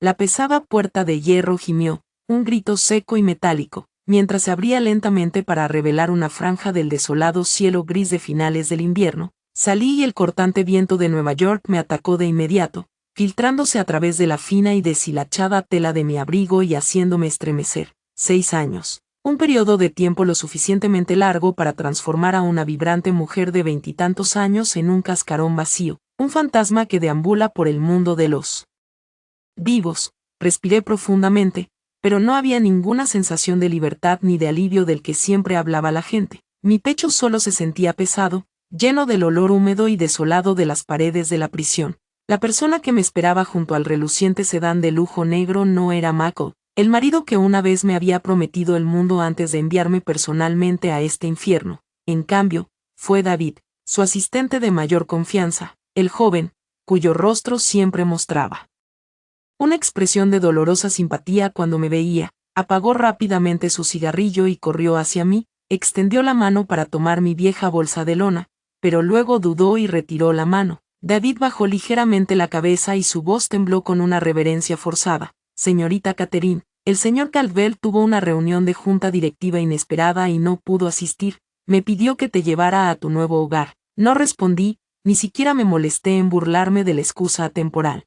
La pesada puerta de hierro gimió, un grito seco y metálico, mientras se abría lentamente para revelar una franja del desolado cielo gris de finales del invierno. Salí y el cortante viento de Nueva York me atacó de inmediato, filtrándose a través de la fina y deshilachada tela de mi abrigo y haciéndome estremecer. 6 años. Un periodo de tiempo lo suficientemente largo para transformar a una vibrante mujer de 20 años en un cascarón vacío, un fantasma que deambula por el mundo de los vivos. Respiré profundamente, pero no había ninguna sensación de libertad ni de alivio del que siempre hablaba la gente. Mi pecho solo se sentía pesado, lleno del olor húmedo y desolado de las paredes de la prisión. La persona que me esperaba junto al reluciente sedán de lujo negro no era Michael, el marido que una vez me había prometido el mundo antes de enviarme personalmente a este infierno. En cambio, fue David, su asistente de mayor confianza, el joven, cuyo rostro siempre mostraba una expresión de dolorosa simpatía cuando me veía. Apagó rápidamente su cigarrillo y corrió hacia mí, extendió la mano para tomar mi vieja bolsa de lona, pero luego dudó y retiró la mano. David bajó ligeramente la cabeza y su voz tembló con una reverencia forzada. Señorita Catherine, el señor Caldwell tuvo una reunión de junta directiva inesperada y no pudo asistir. Me pidió que te llevara a tu nuevo hogar. No respondí, ni siquiera me molesté en burlarme de la excusa atemporal.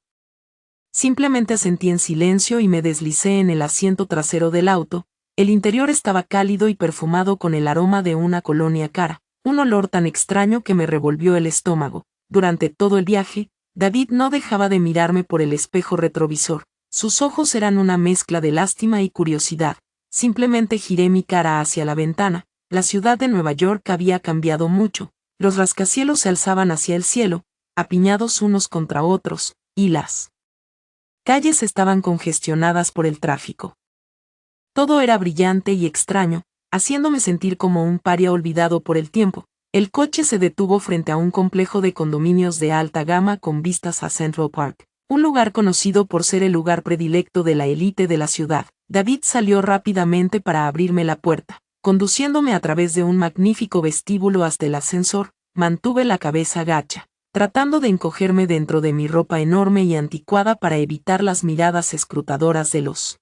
Simplemente asentí en silencio y me deslicé en el asiento trasero del auto. El interior estaba cálido y perfumado con el aroma de una colonia cara, un olor tan extraño que me revolvió el estómago. Durante todo el viaje, David no dejaba de mirarme por el espejo retrovisor. Sus ojos eran una mezcla de lástima y curiosidad. Simplemente giré mi cara hacia la ventana. La ciudad de Nueva York había cambiado mucho. Los rascacielos se alzaban hacia el cielo, apiñados unos contra otros, y las calles estaban congestionadas por el tráfico. Todo era brillante y extraño, haciéndome sentir como un paria olvidado por el tiempo. El coche se detuvo frente a un complejo de condominios de alta gama con vistas a Central Park, un lugar conocido por ser el lugar predilecto de la élite de la ciudad. David salió rápidamente para abrirme la puerta, conduciéndome a través de un magnífico vestíbulo hasta el ascensor. Mantuve la cabeza gacha, tratando de encogerme dentro de mi ropa enorme y anticuada para evitar las miradas escrutadoras de los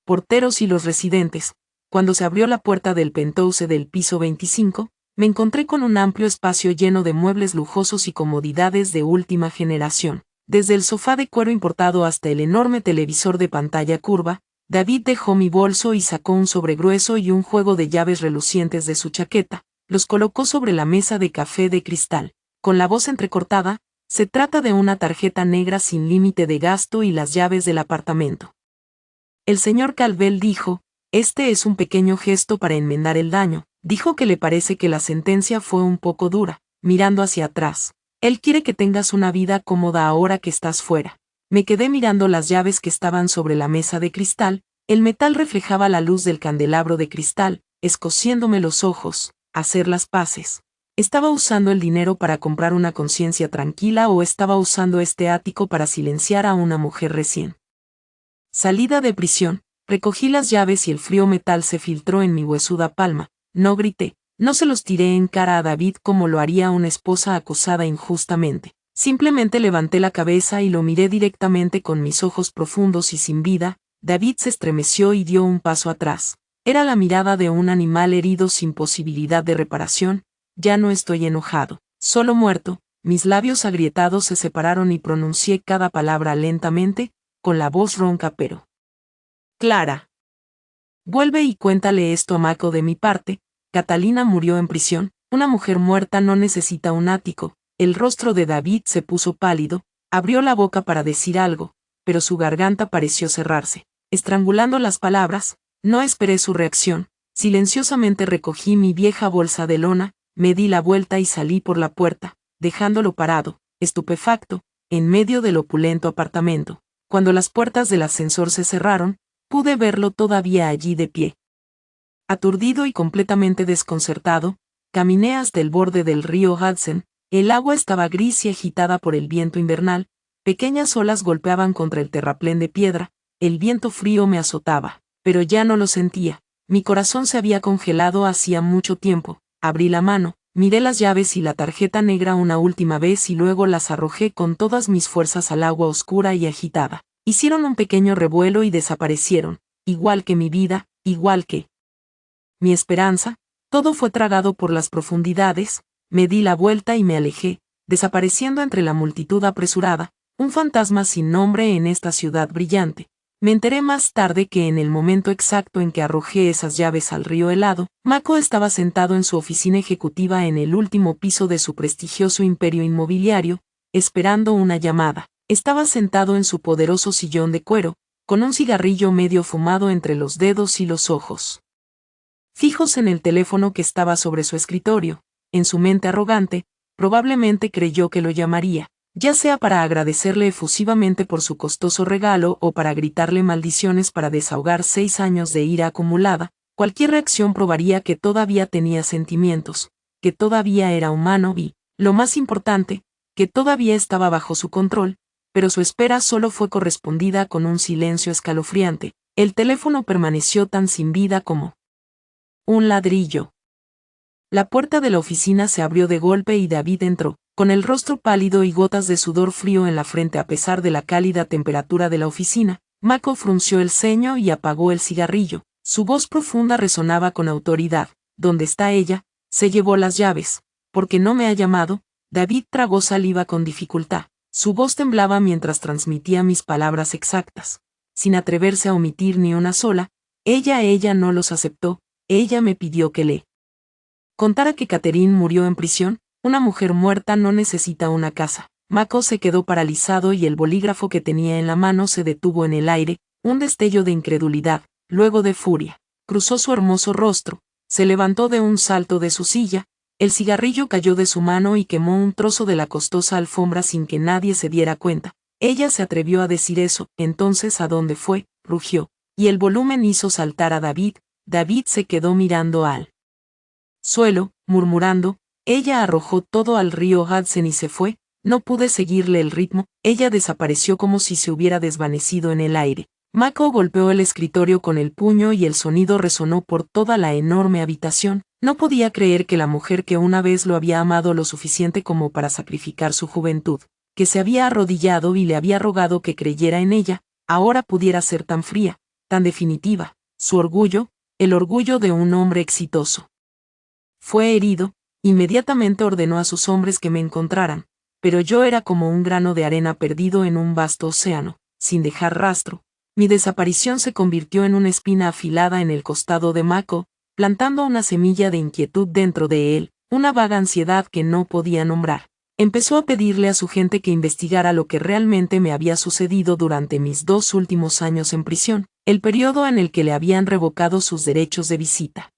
porteros y los residentes. Cuando se abrió la puerta del penthouse del piso 25, me encontré con un amplio espacio lleno de muebles lujosos y comodidades de última generación. Desde el sofá de cuero importado hasta el enorme televisor de pantalla curva, David dejó mi bolso y sacó un sobre grueso y un juego de llaves relucientes de su chaqueta. Los colocó sobre la mesa de café de cristal. Con la voz entrecortada, se trata de una tarjeta negra sin límite de gasto y las llaves del apartamento. El señor Caldwell dijo, este es un pequeño gesto para enmendar el daño. Dijo que le parece que la sentencia fue un poco dura, mirando hacia atrás. Él quiere que tengas una vida cómoda ahora que estás fuera. Me quedé mirando las llaves que estaban sobre la mesa de cristal. El metal reflejaba la luz del candelabro de cristal, escociéndome los ojos. Hacer las paces. ¿Estaba usando el dinero para comprar una conciencia tranquila o estaba usando este ático para silenciar a una mujer recién salida de prisión? Recogí las llaves y el frío metal se filtró en mi huesuda palma. No grité, no se los tiré en cara a David como lo haría una esposa acusada injustamente. Simplemente levanté la cabeza y lo miré directamente con mis ojos profundos y sin vida. David se estremeció y dio un paso atrás. Era la mirada de un animal herido sin posibilidad de reparación. Ya no estoy enojado, solo muerto. Mis labios agrietados se separaron y pronuncié cada palabra lentamente, con la voz ronca pero clara. Vuelve y cuéntale esto a Mako de mi parte. Catalina murió en prisión. Una mujer muerta no necesita un ático. El rostro de David se puso pálido, abrió la boca para decir algo, pero su garganta pareció cerrarse, estrangulando las palabras. No esperé su reacción. Silenciosamente recogí mi vieja bolsa de lona, me di la vuelta y salí por la puerta, dejándolo parado, estupefacto, en medio del opulento apartamento. Cuando las puertas del ascensor se cerraron, pude verlo todavía allí de pie. Aturdido y completamente desconcertado, caminé hasta el borde del río Hudson. El agua estaba gris y agitada por el viento invernal. Pequeñas olas golpeaban contra el terraplén de piedra. El viento frío me azotaba, pero ya no lo sentía. Mi corazón se había congelado hacía mucho tiempo. Abrí la mano, miré las llaves y la tarjeta negra una última vez y luego las arrojé con todas mis fuerzas al agua oscura y agitada. hicieron un pequeño revuelo y desaparecieron, igual que mi vida, igual que mi esperanza. Todo fue tragado por las profundidades. Me di la vuelta y me alejé, desapareciendo entre la multitud apresurada, un fantasma sin nombre en esta ciudad brillante. Me enteré más tarde que en el momento exacto en que arrojé esas llaves al río helado, Mako estaba sentado en su oficina ejecutiva en el último piso de su prestigioso imperio inmobiliario, esperando una llamada. Estaba sentado en su poderoso sillón de cuero, con un cigarrillo medio fumado entre los dedos y los ojos fijos en el teléfono que estaba sobre su escritorio. En su mente arrogante, probablemente creyó que lo llamaría, ya sea para agradecerle efusivamente por su costoso regalo o para gritarle maldiciones para desahogar 6 años de ira acumulada. Cualquier reacción probaría que todavía tenía sentimientos, que todavía era humano y, lo más importante, que todavía estaba bajo su control, pero su espera solo fue correspondida con un silencio escalofriante. El teléfono permaneció tan sin vida como un ladrillo. La puerta de la oficina se abrió de golpe y David entró, con el rostro pálido y gotas de sudor frío en la frente a pesar de la cálida temperatura de la oficina. Mako frunció el ceño y apagó el cigarrillo. Su voz profunda resonaba con autoridad. ¿Dónde está ella? Se llevó las llaves. ¿Por qué no me ha llamado? David tragó saliva con dificultad. Su voz temblaba mientras transmitía mis palabras exactas. Sin atreverse a omitir ni una sola, ella no los aceptó. Ella me pidió que le contara que Catherine murió en prisión. Una mujer muerta no necesita una casa. Mako se quedó paralizado y el bolígrafo que tenía en la mano se detuvo en el aire, un destello de incredulidad, luego de furia. Cruzó su hermoso rostro, se levantó de un salto de su silla, el cigarrillo cayó de su mano y quemó un trozo de la costosa alfombra sin que nadie se diera cuenta. Ella se atrevió a decir eso. Entonces, ¿a dónde fue? Rugió, y el volumen hizo saltar a David. David se quedó mirando al suelo, murmurando. Ella arrojó todo al río Hudson y se fue. No pude seguirle el ritmo. Ella desapareció como si se hubiera desvanecido en el aire. Mako golpeó el escritorio con el puño y el sonido resonó por toda la enorme habitación. No podía creer que la mujer que una vez lo había amado lo suficiente como para sacrificar su juventud, que se había arrodillado y le había rogado que creyera en ella, ahora pudiera ser tan fría, tan definitiva. Su orgullo, el orgullo de un hombre exitoso, fue herido. Inmediatamente ordenó a sus hombres que me encontraran, pero yo era como un grano de arena perdido en un vasto océano, sin dejar rastro. Mi desaparición se convirtió en una espina afilada en el costado de Mako, plantando una semilla de inquietud dentro de él, una vaga ansiedad que no podía nombrar. Empezó a pedirle a su gente que investigara lo que realmente me había sucedido durante mis 2 últimos años en prisión, el periodo en el que le habían revocado sus derechos de visita.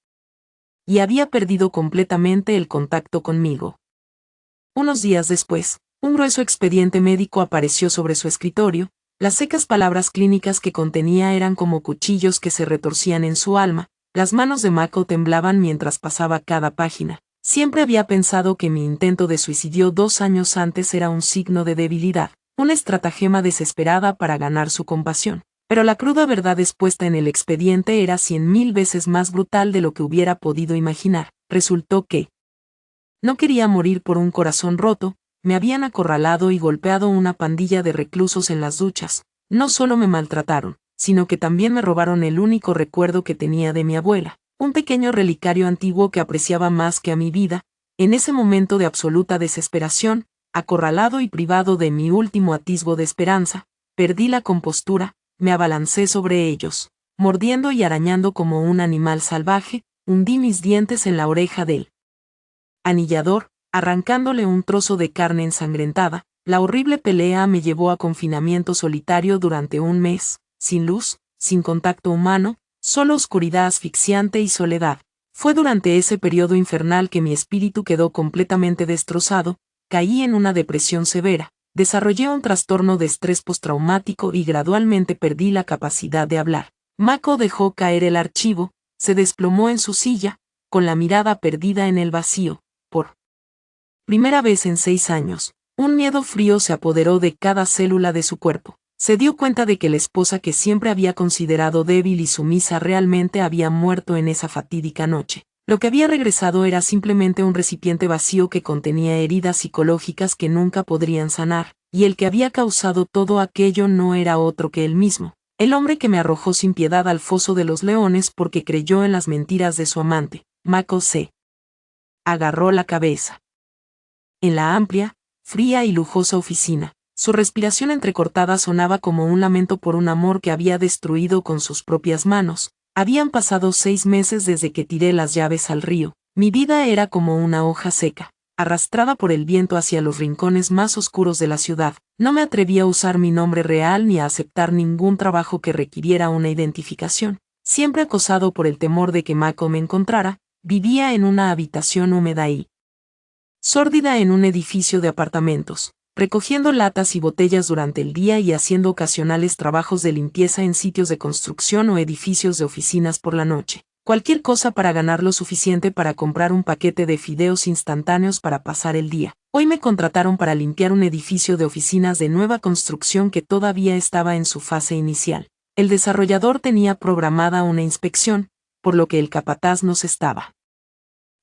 Y había perdido completamente el contacto conmigo. Unos días después, un grueso expediente médico apareció sobre su escritorio. Las secas palabras clínicas que contenía eran como cuchillos que se retorcían en su alma. Las manos de Mako temblaban mientras pasaba cada página. Siempre había pensado que mi intento de suicidio 2 años antes era un signo de debilidad, una estratagema desesperada para ganar su compasión. Pero la cruda verdad expuesta en el expediente era 100.000 veces más brutal de lo que hubiera podido imaginar. Resultó que no quería morir por un corazón roto. Me habían acorralado y golpeado una pandilla de reclusos en las duchas. No solo me maltrataron, sino que también me robaron el único recuerdo que tenía de mi abuela, un pequeño relicario antiguo que apreciaba más que a mi vida. En ese momento de absoluta desesperación, acorralado y privado de mi último atisbo de esperanza, perdí la compostura, me abalancé sobre ellos, mordiendo y arañando como un animal salvaje, hundí mis dientes en la oreja del anillador, arrancándole un trozo de carne ensangrentada. La horrible pelea me llevó a confinamiento solitario durante 1 mes, sin luz, sin contacto humano, solo oscuridad asfixiante y soledad. Fue durante ese periodo infernal que mi espíritu quedó completamente destrozado, caí en una depresión severa, desarrollé un trastorno de estrés postraumático y gradualmente perdí la capacidad de hablar. Mako dejó caer el archivo, se desplomó en su silla, con la mirada perdida en el vacío. Por primera vez en 6 años, un miedo frío se apoderó de cada célula de su cuerpo. Se dio cuenta de que la esposa que siempre había considerado débil y sumisa realmente había muerto en esa fatídica noche. Lo que había regresado era simplemente un recipiente vacío que contenía heridas psicológicas que nunca podrían sanar, y el que había causado todo aquello no era otro que él mismo, el hombre que me arrojó sin piedad al foso de los leones porque creyó en las mentiras de su amante. Mako se agarró la cabeza. En la amplia, fría y lujosa oficina, su respiración entrecortada sonaba como un lamento por un amor que había destruido con sus propias manos. Habían pasado 6 meses desde que tiré las llaves al río. Mi vida era como una hoja seca, arrastrada por el viento hacia los rincones más oscuros de la ciudad. No me atreví a usar mi nombre real ni a aceptar ningún trabajo que requiriera una identificación. Siempre acosado por el temor de que Mako me encontrara, vivía en una habitación húmeda y sórdida en un edificio de apartamentos, recogiendo latas y botellas durante el día y haciendo ocasionales trabajos de limpieza en sitios de construcción o edificios de oficinas por la noche. Cualquier cosa para ganar lo suficiente para comprar un paquete de fideos instantáneos para pasar el día. Hoy me contrataron para limpiar un edificio de oficinas de nueva construcción que todavía estaba en su fase inicial. El desarrollador tenía programada una inspección, por lo que el capataz nos estaba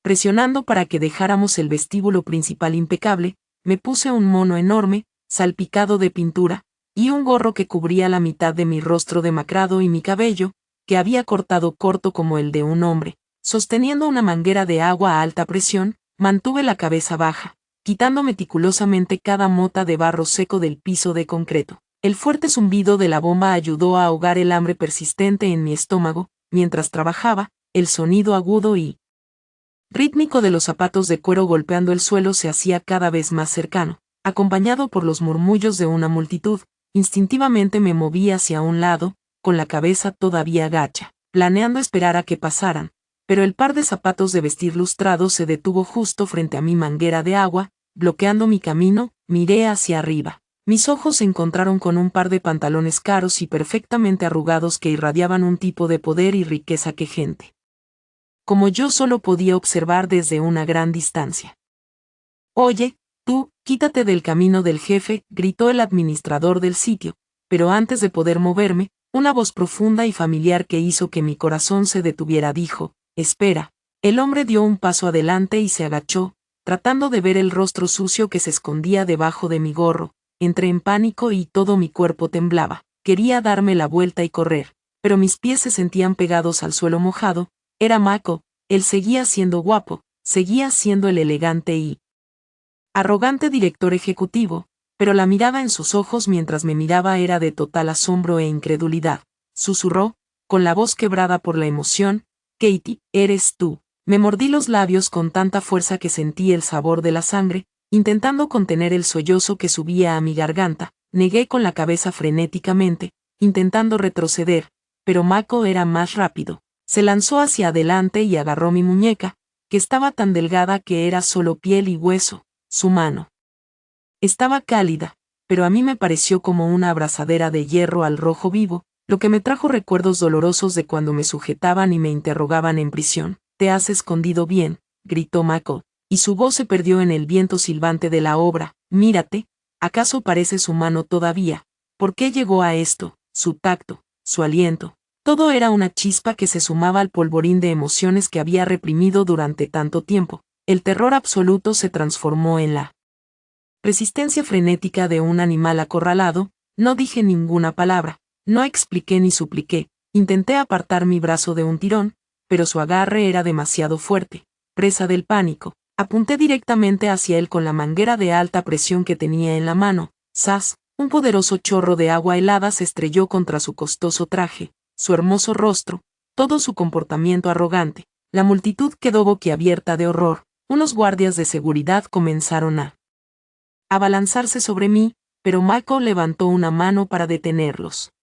presionando para que dejáramos el vestíbulo principal impecable. Me puse un mono enorme, salpicado de pintura, y un gorro que cubría la mitad de mi rostro demacrado y mi cabello, que había cortado corto como el de un hombre. Sosteniendo una manguera de agua a alta presión, mantuve la cabeza baja, quitando meticulosamente cada mota de barro seco del piso de concreto. El fuerte zumbido de la bomba ayudó a ahogar el hambre persistente en mi estómago. Mientras trabajaba, el sonido agudo y rítmico de los zapatos de cuero golpeando el suelo se hacía cada vez más cercano. Acompañado por los murmullos de una multitud, instintivamente me moví hacia un lado, con la cabeza todavía gacha, planeando esperar a que pasaran, pero el par de zapatos de vestir lustrados se detuvo justo frente a mi manguera de agua, bloqueando mi camino. Miré hacia arriba. Mis ojos se encontraron con un par de pantalones caros y perfectamente arrugados que irradiaban un tipo de poder y riqueza que gente como yo solo podía observar desde una gran distancia. «Oye, tú, quítate del camino del jefe», gritó el administrador del sitio, pero antes de poder moverme, una voz profunda y familiar que hizo que mi corazón se detuviera dijo: «Espera». El hombre dio un paso adelante y se agachó, tratando de ver el rostro sucio que se escondía debajo de mi gorro. Entré en pánico y todo mi cuerpo temblaba. Quería darme la vuelta y correr, pero mis pies se sentían pegados al suelo mojado. Era Mako. Él seguía siendo guapo, seguía siendo el elegante y arrogante director ejecutivo, pero la mirada en sus ojos mientras me miraba era de total asombro e incredulidad. Susurró, con la voz quebrada por la emoción: «Katie, eres tú». Me mordí los labios con tanta fuerza que sentí el sabor de la sangre, intentando contener el sollozo que subía a mi garganta. Negué con la cabeza frenéticamente, intentando retroceder, pero Mako era más rápido. Se lanzó hacia adelante y agarró mi muñeca, que estaba tan delgada que era solo piel y hueso. Su mano estaba cálida, pero a mí me pareció como una abrazadera de hierro al rojo vivo, lo que me trajo recuerdos dolorosos de cuando me sujetaban y me interrogaban en prisión. «Te has escondido bien», gritó Mako, y su voz se perdió en el viento silbante de la obra. «Mírate, ¿acaso pareces humano todavía? ¿Por qué llegó a esto? Su tacto, su aliento». Todo era una chispa que se sumaba al polvorín de emociones que había reprimido durante tanto tiempo. El terror absoluto se transformó en la resistencia frenética de un animal acorralado. No dije ninguna palabra, no expliqué ni supliqué. Intenté apartar mi brazo de un tirón, pero su agarre era demasiado fuerte. Presa del pánico, apunté directamente hacia él con la manguera de alta presión que tenía en la mano. ¡Zas! Un poderoso chorro de agua helada se estrelló contra su costoso traje. Su hermoso rostro, todo su comportamiento arrogante. La multitud quedó boquiabierta de horror. Unos guardias de seguridad comenzaron a abalanzarse sobre mí, pero Mako levantó una mano para detenerlos.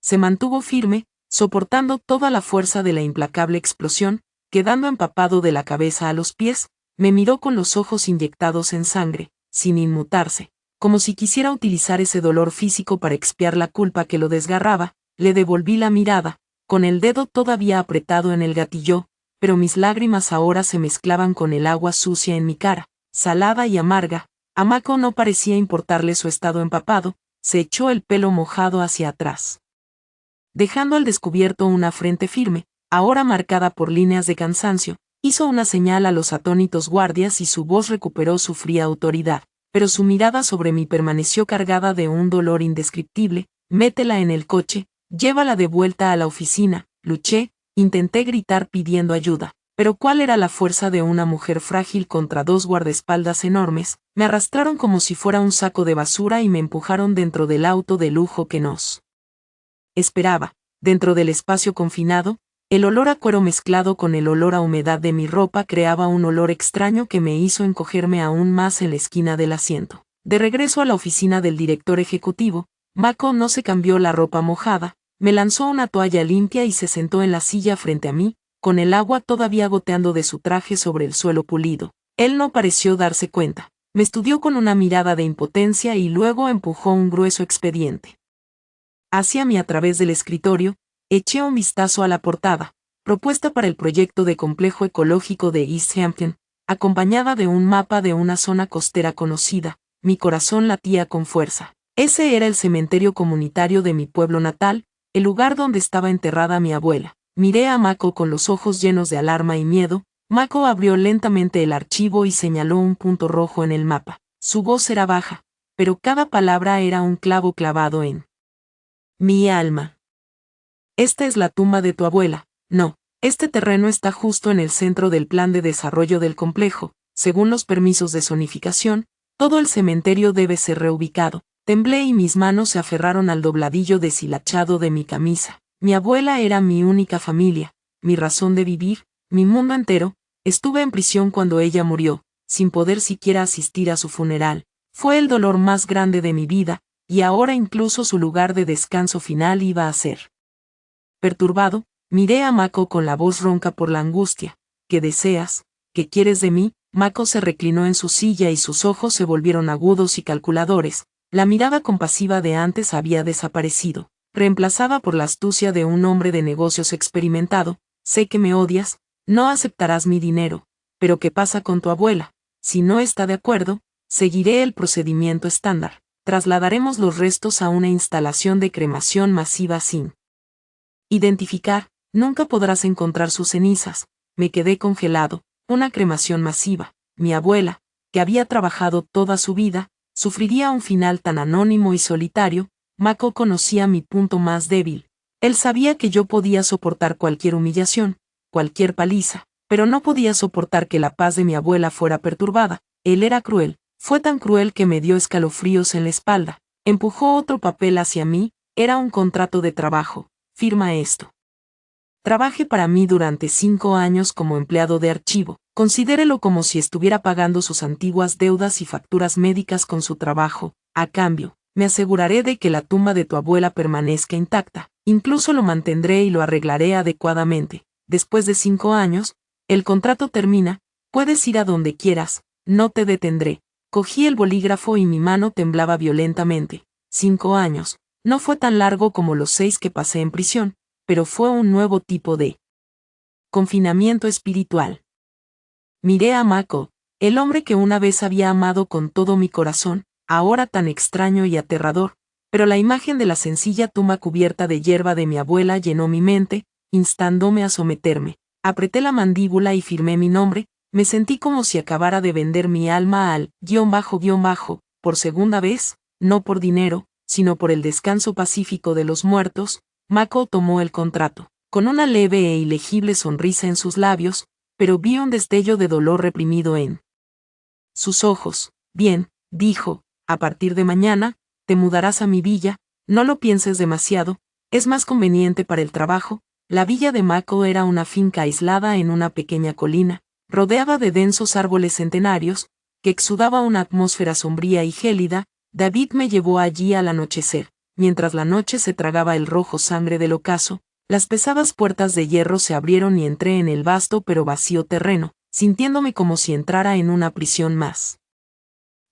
Se mantuvo firme, soportando toda la fuerza de la implacable explosión, quedando empapado de la cabeza a los pies. Me miró con los ojos inyectados en sangre, sin inmutarse, como si quisiera utilizar ese dolor físico para expiar la culpa que lo desgarraba. Le devolví la mirada, con el dedo todavía apretado en el gatillo, pero mis lágrimas ahora se mezclaban con el agua sucia en mi cara, salada y amarga. A Mako no parecía importarle su estado empapado, se echó el pelo mojado hacia atrás, dejando al descubierto una frente firme, ahora marcada por líneas de cansancio. Hizo una señal a los atónitos guardias y su voz recuperó su fría autoridad, pero su mirada sobre mí permaneció cargada de un dolor indescriptible. Métela en el coche, llévala de vuelta a la oficina. Luché, intenté gritar pidiendo ayuda, pero ¿cuál era la fuerza de una mujer frágil contra dos guardaespaldas enormes? Me arrastraron como si fuera un saco de basura y me empujaron dentro del auto de lujo que nos esperaba. Dentro del espacio confinado, el olor a cuero mezclado con el olor a humedad de mi ropa creaba un olor extraño que me hizo encogerme aún más en la esquina del asiento. De regreso a la oficina del director ejecutivo, Mako no se cambió la ropa mojada, me lanzó una toalla limpia y se sentó en la silla frente a mí, con el agua todavía goteando de su traje sobre el suelo pulido. Él no pareció darse cuenta. Me estudió con una mirada de impotencia y luego empujó un grueso expediente hacia mí a través del escritorio. Eché un vistazo a la portada, propuesta para el proyecto de complejo ecológico de East Hampton, acompañada de un mapa de una zona costera conocida. Mi corazón latía con fuerza. Ese era el cementerio comunitario de mi pueblo natal, el lugar donde estaba enterrada mi abuela. Miré a Mako con los ojos llenos de alarma y miedo. Mako abrió lentamente el archivo y señaló un punto rojo en el mapa. Su voz era baja, pero cada palabra era un clavo clavado en mi alma. Esta es la tumba de tu abuela. No, este terreno está justo en el centro del plan de desarrollo del complejo. Según los permisos de zonificación, todo el cementerio debe ser reubicado. Temblé y mis manos se aferraron al dobladillo deshilachado de mi camisa. Mi abuela era mi única familia, mi razón de vivir, mi mundo entero. Estuve en prisión cuando ella murió, sin poder siquiera asistir a su funeral. Fue el dolor más grande de mi vida, y ahora incluso su lugar de descanso final iba a ser. Perturbado, miré a Mako con la voz ronca por la angustia. ¿Qué deseas? ¿Qué quieres de mí? Mako se reclinó en su silla y sus ojos se volvieron agudos y calculadores. La mirada compasiva de antes había desaparecido, reemplazada por la astucia de un hombre de negocios experimentado. Sé que me odias, no aceptarás mi dinero, pero ¿qué pasa con tu abuela? Si no está de acuerdo, seguiré el procedimiento estándar. Trasladaremos los restos a una instalación de cremación masiva sin identificar. Nunca podrás encontrar sus cenizas. Me quedé congelado. Una cremación masiva. Mi abuela, que había trabajado toda su vida, sufriría un final tan anónimo y solitario. Mako conocía mi punto más débil. Él sabía que yo podía soportar cualquier humillación, cualquier paliza, pero no podía soportar que la paz de mi abuela fuera perturbada. Él era cruel. Fue tan cruel que me dio escalofríos en la espalda. Empujó otro papel hacia mí. Era un contrato de trabajo. Firma esto. Trabaje para mí durante 5 años como empleado de archivo. Considérelo como si estuviera pagando sus antiguas deudas y facturas médicas con su trabajo. A cambio, me aseguraré de que la tumba de tu abuela permanezca intacta. Incluso lo mantendré y lo arreglaré adecuadamente. Después de 5 años, el contrato termina. Puedes ir a donde quieras. No te detendré. Cogí el bolígrafo y mi mano temblaba violentamente. 5 años. No fue tan largo como los 6 que pasé en prisión, pero fue un nuevo tipo de confinamiento espiritual. Miré a Mako, el hombre que una vez había amado con todo mi corazón, ahora tan extraño y aterrador, pero la imagen de la sencilla tumba cubierta de hierba de mi abuela llenó mi mente, instándome a someterme. Apreté la mandíbula y firmé mi nombre. Me sentí como si acabara de vender mi alma al __, por segunda vez, no por dinero, sino por el descanso pacífico de los muertos. Mako tomó el contrato, con una leve e ilegible sonrisa en sus labios, pero vi un destello de dolor reprimido en sus ojos. Bien, dijo, a partir de mañana, te mudarás a mi villa. No lo pienses demasiado, es más conveniente para el trabajo. La villa de Mako era una finca aislada en una pequeña colina, rodeada de densos árboles centenarios, que exudaba una atmósfera sombría y gélida. David me llevó allí al anochecer. Mientras la noche se tragaba el rojo sangre del ocaso, las pesadas puertas de hierro se abrieron y entré en el vasto pero vacío terreno, sintiéndome como si entrara en una prisión más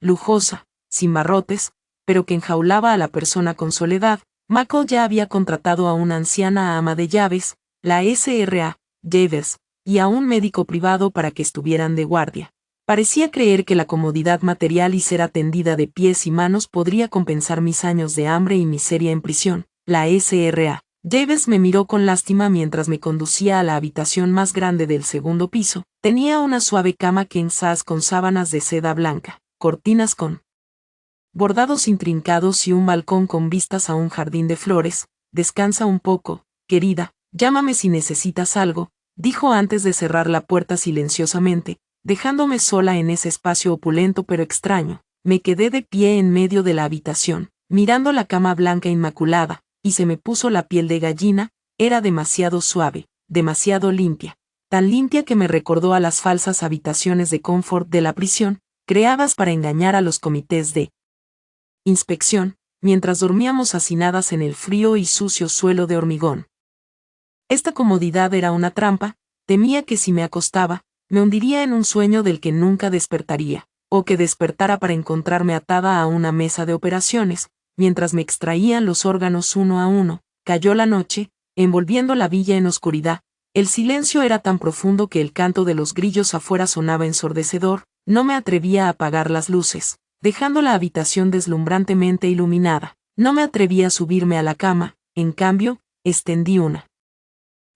lujosa, sin barrotes, pero que enjaulaba a la persona con soledad. Mako ya había contratado a una anciana ama de llaves, la SRA, Javes, y a un médico privado para que estuvieran de guardia. Parecía creer que la comodidad material y ser atendida de pies y manos podría compensar mis años de hambre y miseria en prisión. La SRA, Javes me miró con lástima mientras me conducía a la habitación más grande del segundo piso. Tenía una suave cama king size con sábanas de seda blanca, cortinas con bordados intrincados y un balcón con vistas a un jardín de flores. Descansa un poco, querida, llámame si necesitas algo, dijo antes de cerrar la puerta silenciosamente, dejándome sola en ese espacio opulento pero extraño. Me quedé de pie en medio de la habitación, mirando la cama blanca inmaculada, y se me puso la piel de gallina. Era demasiado suave, demasiado limpia, tan limpia que me recordó a las falsas habitaciones de confort de la prisión, creadas para engañar a los comités de inspección, mientras dormíamos hacinadas en el frío y sucio suelo de hormigón. Esta comodidad era una trampa. Temía que si me acostaba, me hundiría en un sueño del que nunca despertaría, o que despertara para encontrarme atada a una mesa de operaciones, mientras me extraían los órganos uno a uno. Cayó la noche, envolviendo la villa en oscuridad. El silencio era tan profundo que el canto de los grillos afuera sonaba ensordecedor. No me atrevía a apagar las luces, dejando la habitación deslumbrantemente iluminada. No me atrevía a subirme a la cama. En cambio, extendí una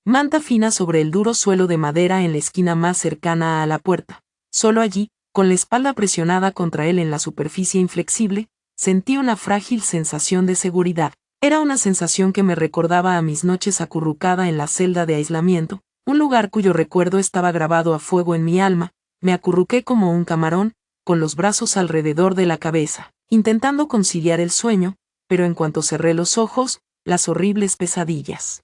manta fina sobre el duro suelo de madera en la esquina más cercana a la puerta. Solo allí, con la espalda presionada contra él en la superficie inflexible, sentí una frágil sensación de seguridad. Era una sensación que me recordaba a mis noches acurrucada en la celda de aislamiento, un lugar cuyo recuerdo estaba grabado a fuego en mi alma. Me acurruqué como un camarón, con los brazos alrededor de la cabeza, intentando conciliar el sueño, pero en cuanto cerré los ojos, las horribles pesadillas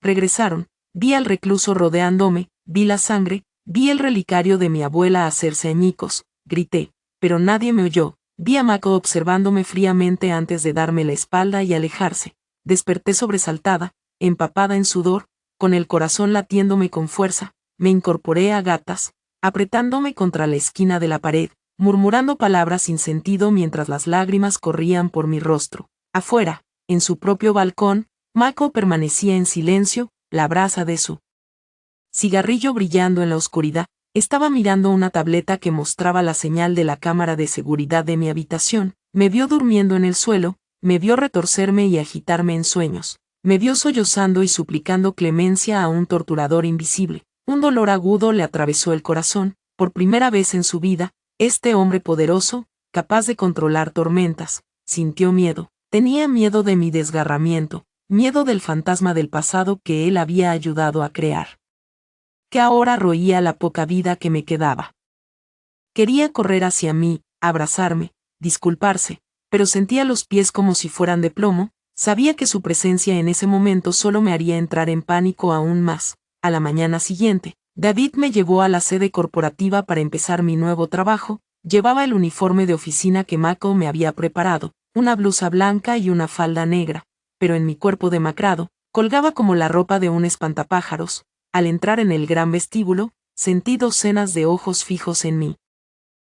regresaron. Vi al recluso rodeándome, vi la sangre, vi el relicario de mi abuela hacerse añicos. Grité, pero nadie me oyó. Vi a Mako observándome fríamente antes de darme la espalda y alejarse. Desperté sobresaltada, empapada en sudor, con el corazón latiéndome con fuerza. Me incorporé a gatas, apretándome contra la esquina de la pared, murmurando palabras sin sentido mientras las lágrimas corrían por mi rostro. Afuera, en su propio balcón, Mako permanecía en silencio, la brasa de su cigarrillo brillando en la oscuridad. Estaba mirando una tableta que mostraba la señal de la cámara de seguridad de mi habitación. Me vio durmiendo en el suelo, me vio retorcerme y agitarme en sueños. Me vio sollozando y suplicando clemencia a un torturador invisible. Un dolor agudo le atravesó el corazón. Por primera vez en su vida, este hombre poderoso, capaz de controlar tormentas, sintió miedo. Tenía miedo de mi desgarramiento, miedo del fantasma del pasado que él había ayudado a crear, que ahora roía la poca vida que me quedaba. Quería correr hacia mí, abrazarme, disculparse, pero sentía los pies como si fueran de plomo. Sabía que su presencia en ese momento solo me haría entrar en pánico aún más. A la mañana siguiente, David me llevó a la sede corporativa para empezar mi nuevo trabajo. Llevaba el uniforme de oficina que Mako me había preparado, una blusa blanca y una falda negra, pero en mi cuerpo demacrado, colgaba como la ropa de un espantapájaros. Al entrar en el gran vestíbulo, sentí docenas de ojos fijos en mí.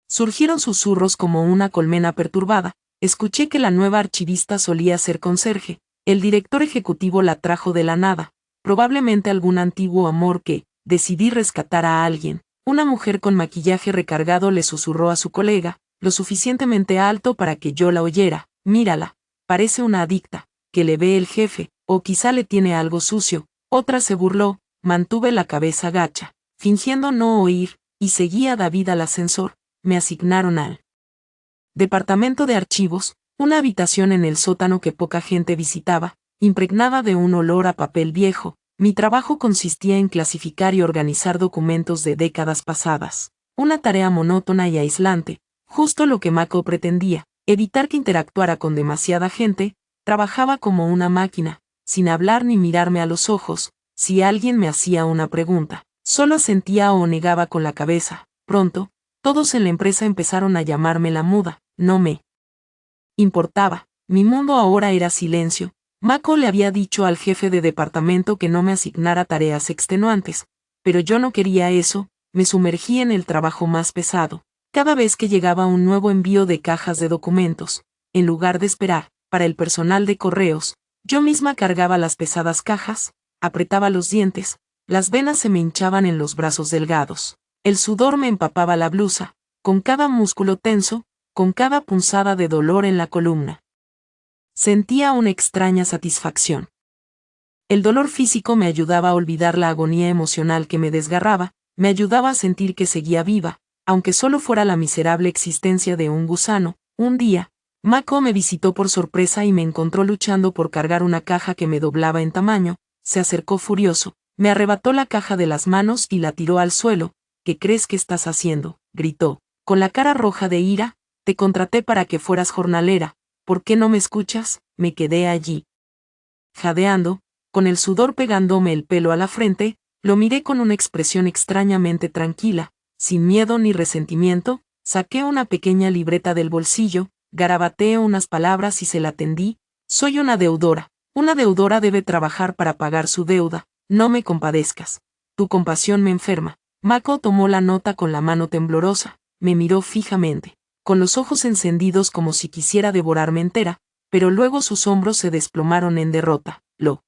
Surgieron susurros como una colmena perturbada. Escuché que la nueva archivista solía ser conserje. El director ejecutivo la trajo de la nada, probablemente algún antiguo amor que decidí rescatar a alguien. Una mujer con maquillaje recargado le susurró a su colega, lo suficientemente alto para que yo la oyera: mírala, parece una adicta, que le ve el jefe, o quizá le tiene algo sucio. Otra se burló. Mantuve la cabeza gacha, fingiendo no oír, y seguí a David al ascensor. Me asignaron al departamento de archivos, una habitación en el sótano que poca gente visitaba, impregnada de un olor a papel viejo. Mi trabajo consistía en clasificar y organizar documentos de décadas pasadas. Una tarea monótona y aislante, justo lo que Mako pretendía, evitar que interactuara con demasiada gente. Trabajaba como una máquina, sin hablar ni mirarme a los ojos. Si alguien me hacía una pregunta, solo asentía o negaba con la cabeza. Pronto, todos en la empresa empezaron a llamarme la muda. No me importaba. Mi mundo ahora era silencio. Mako le había dicho al jefe de departamento que no me asignara tareas extenuantes, pero yo no quería eso. Me sumergí en el trabajo más pesado. Cada vez que llegaba un nuevo envío de cajas de documentos, en lugar de esperar para el personal de correos, yo misma cargaba las pesadas cajas. Apretaba los dientes, las venas se me hinchaban en los brazos delgados. El sudor me empapaba la blusa, con cada músculo tenso, con cada punzada de dolor en la columna. Sentía una extraña satisfacción. El dolor físico me ayudaba a olvidar la agonía emocional que me desgarraba, me ayudaba a sentir que seguía viva, aunque solo fuera la miserable existencia de un gusano. Un día, Mako me visitó por sorpresa y me encontró luchando por cargar una caja que me doblaba en tamaño. Se acercó furioso, me arrebató la caja de las manos y la tiró al suelo. ¿Qué crees que estás haciendo?, gritó, con la cara roja de ira. Te contraté para que fueras jornalera, ¿por qué no me escuchas? Me quedé allí, jadeando, con el sudor pegándome el pelo a la frente. Lo miré con una expresión extrañamente tranquila, sin miedo ni resentimiento. Saqué una pequeña libreta del bolsillo, garabateé unas palabras y se la tendí. Soy una deudora. Una deudora debe trabajar para pagar su deuda. No me compadezcas. Tu compasión me enferma. Mako tomó la nota con la mano temblorosa, me miró fijamente, con los ojos encendidos como si quisiera devorarme entera, pero luego sus hombros se desplomaron en derrota. Lo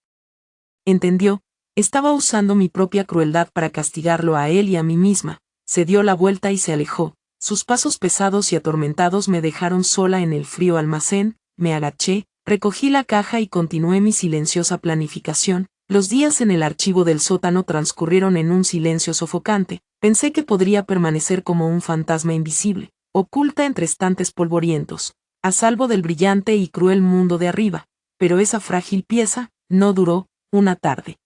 entendió, estaba usando mi propia crueldad para castigarlo a él y a mí misma. Se dio la vuelta y se alejó. Sus pasos pesados y atormentados me dejaron sola en el frío almacén. Me agaché, recogí la caja y continué mi silenciosa planificación. Los días en el archivo del sótano transcurrieron en un silencio sofocante. Pensé que podría permanecer como un fantasma invisible, oculta entre estantes polvorientos, a salvo del brillante y cruel mundo de arriba, pero esa frágil pieza no duró. Una tarde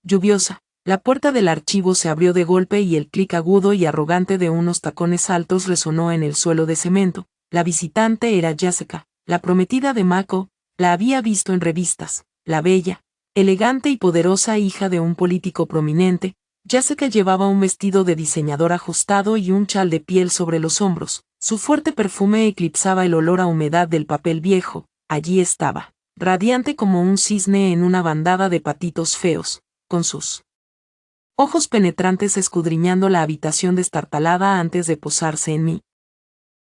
lluviosa, la puerta del archivo se abrió de golpe y el clic agudo y arrogante de unos tacones altos resonó en el suelo de cemento. La visitante era Jessica, la prometida de Mako. La había visto en revistas. La bella, elegante y poderosa hija de un político prominente. Jessica llevaba un vestido de diseñador ajustado y un chal de piel sobre los hombros. Su fuerte perfume eclipsaba el olor a humedad del papel viejo. Allí estaba, radiante como un cisne en una bandada de patitos feos, con sus ojos penetrantes escudriñando la habitación destartalada antes de posarse en mí.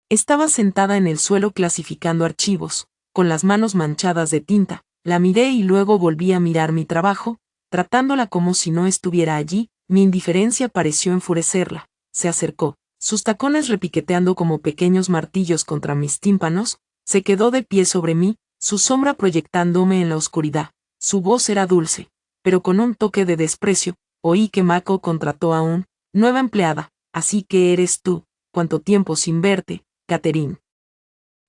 Estaba sentada en el suelo clasificando archivos, con las manos manchadas de tinta. La miré y luego volví a mirar mi trabajo, tratándola como si no estuviera allí. Mi indiferencia pareció enfurecerla. Se acercó, sus tacones repiqueteando como pequeños martillos contra mis tímpanos. Se quedó de pie sobre mí, su sombra proyectándome en la oscuridad. Su voz era dulce, pero con un toque de desprecio. Oí que Mako contrató a una nueva empleada. Así que eres tú. ¿Cuánto tiempo sin verte, Catherine?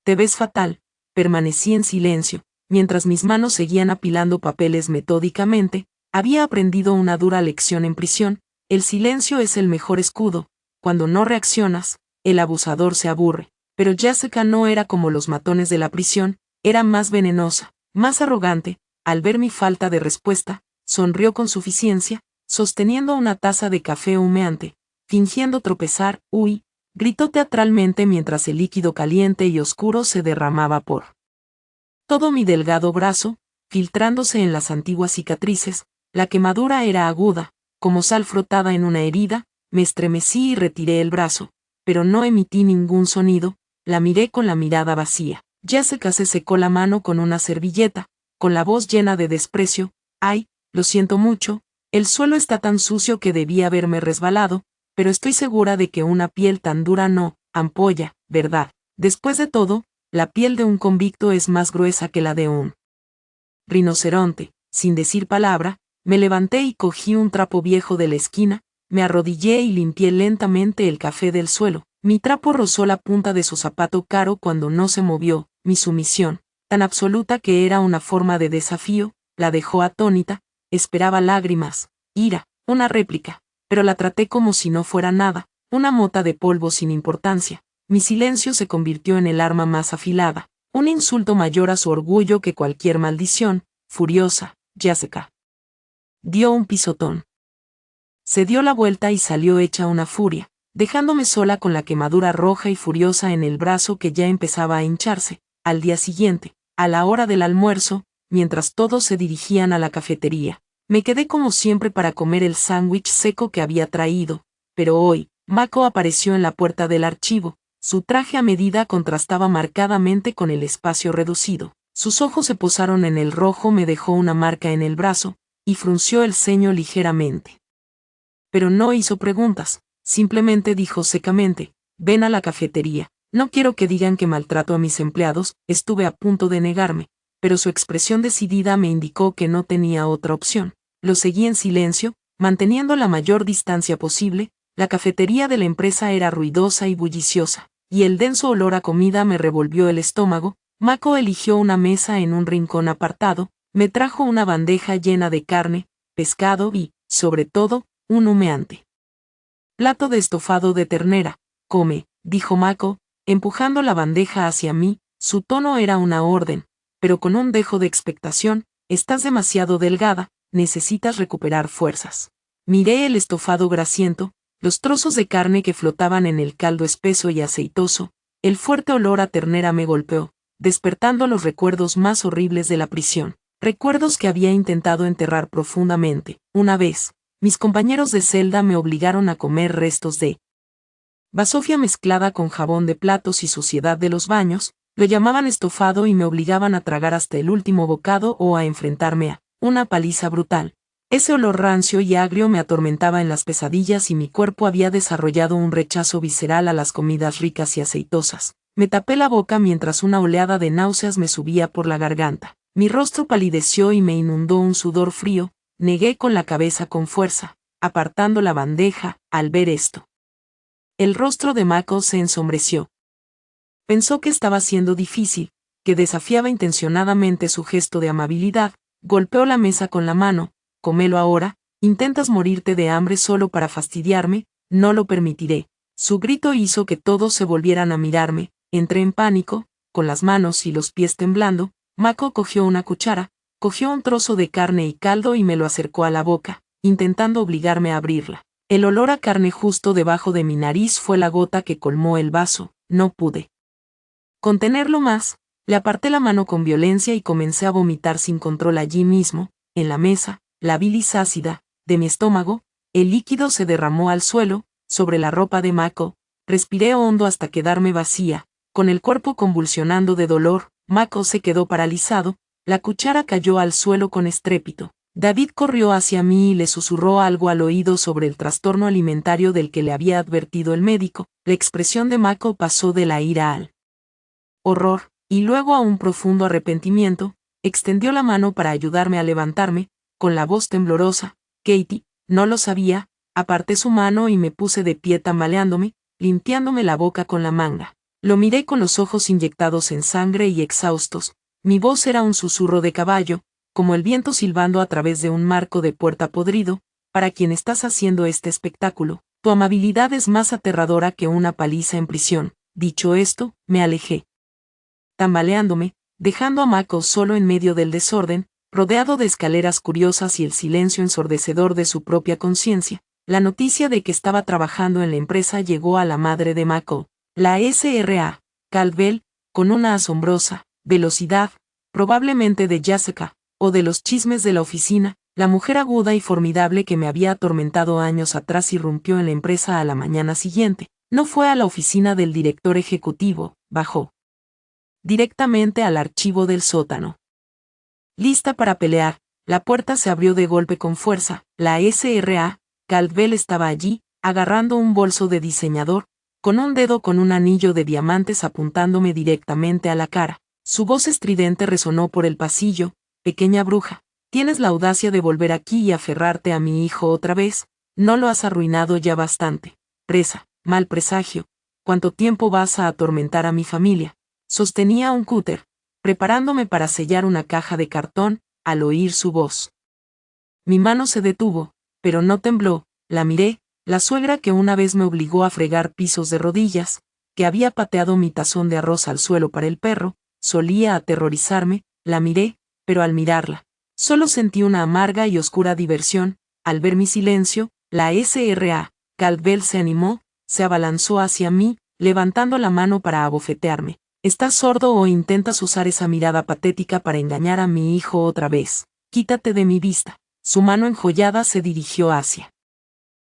Te ves fatal. Permanecí en silencio, mientras mis manos seguían apilando papeles metódicamente. Había aprendido una dura lección en prisión. El silencio es el mejor escudo. Cuando no reaccionas, el abusador se aburre. Pero Jessica no era como los matones de la prisión. Era más venenosa, más arrogante. Al ver mi falta de respuesta, sonrió con suficiencia, sosteniendo una taza de café humeante, fingiendo tropezar. «Uy», gritó teatralmente mientras el líquido caliente y oscuro se derramaba por todo mi delgado brazo, filtrándose en las antiguas cicatrices. La quemadura era aguda, como sal frotada en una herida. Me estremecí y retiré el brazo, pero no emití ningún sonido. La miré con la mirada vacía. Jessica se secó la mano con una servilleta, con la voz llena de desprecio. «Ay, lo siento mucho, el suelo está tan sucio que debí haberme resbalado, pero estoy segura de que una piel tan dura no ampolla, ¿verdad? Después de todo, la piel de un convicto es más gruesa que la de un rinoceronte». Sin decir palabra, me levanté y cogí un trapo viejo de la esquina. Me arrodillé y limpié lentamente el café del suelo. Mi trapo rozó la punta de su zapato caro cuando no se movió. Mi sumisión, tan absoluta que era una forma de desafío, la dejó atónita. Esperaba lágrimas, ira, una réplica, pero la traté como si no fuera nada, una mota de polvo sin importancia. Mi silencio se convirtió en el arma más afilada, un insulto mayor a su orgullo que cualquier maldición. Furiosa, Jessica dio un pisotón. Se dio la vuelta y salió hecha una furia, dejándome sola con la quemadura roja y furiosa en el brazo que ya empezaba a hincharse. Al día siguiente, a la hora del almuerzo, mientras todos se dirigían a la cafetería, me quedé como siempre para comer el sándwich seco que había traído. Pero hoy, Mako apareció en la puerta del archivo. Su traje a medida contrastaba marcadamente con el espacio reducido. Sus ojos se posaron en el rojo, me dejó una marca en el brazo, y frunció el ceño ligeramente. Pero no hizo preguntas, simplemente dijo secamente: «Ven a la cafetería. No quiero que digan que maltrato a mis empleados». Estuve a punto de negarme, pero su expresión decidida me indicó que no tenía otra opción. Lo seguí en silencio, manteniendo la mayor distancia posible. La cafetería de la empresa era ruidosa y bulliciosa, y el denso olor a comida me revolvió el estómago. Mako eligió una mesa en un rincón apartado, me trajo una bandeja llena de carne, pescado y, sobre todo, un humeante plato de estofado de ternera. Come, dijo Mako, empujando la bandeja hacia mí. Su tono era una orden, pero con un dejo de expectación. Estás demasiado delgada, necesitas recuperar fuerzas. Miré el estofado grasiento, los trozos de carne que flotaban en el caldo espeso y aceitoso. El fuerte olor a ternera me golpeó, despertando los recuerdos más horribles de la prisión. Recuerdos que había intentado enterrar profundamente. Una vez, mis compañeros de celda me obligaron a comer restos de basofia mezclada con jabón de platos y suciedad de los baños. Lo llamaban estofado y me obligaban a tragar hasta el último bocado o a enfrentarme a una paliza brutal. Ese olor rancio y agrio me atormentaba en las pesadillas y mi cuerpo había desarrollado un rechazo visceral a las comidas ricas y aceitosas. Me tapé la boca mientras una oleada de náuseas me subía por la garganta. Mi rostro palideció y me inundó un sudor frío. Negué con la cabeza con fuerza, apartando la bandeja. Al ver esto, el rostro de Mako se ensombreció. Pensó que estaba siendo difícil, que desafiaba intencionadamente su gesto de amabilidad. Golpeó la mesa con la mano. Cómelo ahora, intentas morirte de hambre solo para fastidiarme, no lo permitiré. Su grito hizo que todos se volvieran a mirarme. Entré en pánico, con las manos y los pies temblando. Mako cogió una cuchara, cogió un trozo de carne y caldo y me lo acercó a la boca, intentando obligarme a abrirla. El olor a carne justo debajo de mi nariz fue la gota que colmó el vaso. No pude contenerlo más. Le aparté la mano con violencia y comencé a vomitar sin control allí mismo, en la mesa. La bilis ácida de mi estómago, el líquido se derramó al suelo, sobre la ropa de Mako. Respiré hondo hasta quedarme vacía, con el cuerpo convulsionando de dolor. Mako se quedó paralizado. La cuchara cayó al suelo con estrépito. David corrió hacia mí y le susurró algo al oído sobre el trastorno alimentario del que le había advertido el médico. La expresión de Mako pasó de la ira al horror, y luego a un profundo arrepentimiento. Extendió la mano para ayudarme a levantarme, con la voz temblorosa. Katie, no lo sabía. Aparté su mano y me puse de pie tambaleándome, limpiándome la boca con la manga. Lo miré con los ojos inyectados en sangre y exhaustos. Mi voz era un susurro de caballo, como el viento silbando a través de un marco de puerta podrido. Para quien estás haciendo este espectáculo, tu amabilidad es más aterradora que una paliza en prisión. Dicho esto, me alejé, tambaleándome, dejando a Mako solo en medio del desorden, rodeado de escaleras curiosas y el silencio ensordecedor de su propia conciencia. La noticia de que estaba trabajando en la empresa llegó a la madre de Mako, la SRA, Caldwell, con una asombrosa velocidad, probablemente de Jessica, o de los chismes de la oficina. La mujer aguda y formidable que me había atormentado años atrás irrumpió en la empresa a la mañana siguiente. No fue a la oficina del director ejecutivo, bajó directamente al archivo del sótano. Lista para pelear, la puerta se abrió de golpe con fuerza. La SRA, Caldwell estaba allí, agarrando un bolso de diseñador, con un dedo con un anillo de diamantes apuntándome directamente a la cara. Su voz estridente resonó por el pasillo. Pequeña bruja, tienes la audacia de volver aquí y aferrarte a mi hijo otra vez. No lo has arruinado ya bastante. Presa, mal presagio. ¿Cuánto tiempo vas a atormentar a mi familia? Sostenía un cúter, preparándome para sellar una caja de cartón. Al oír su voz, mi mano se detuvo, pero no tembló. La miré. La suegra que una vez me obligó a fregar pisos de rodillas, que había pateado mi tazón de arroz al suelo para el perro, solía aterrorizarme. La miré, pero al mirarla, solo sentí una amarga y oscura diversión. Al ver mi silencio, la SRA, Caldwell se animó, se abalanzó hacia mí, levantando la mano para abofetearme. ¿Estás sordo o intentas usar esa mirada patética para engañar a mi hijo otra vez? Quítate de mi vista. Su mano enjollada se dirigió hacia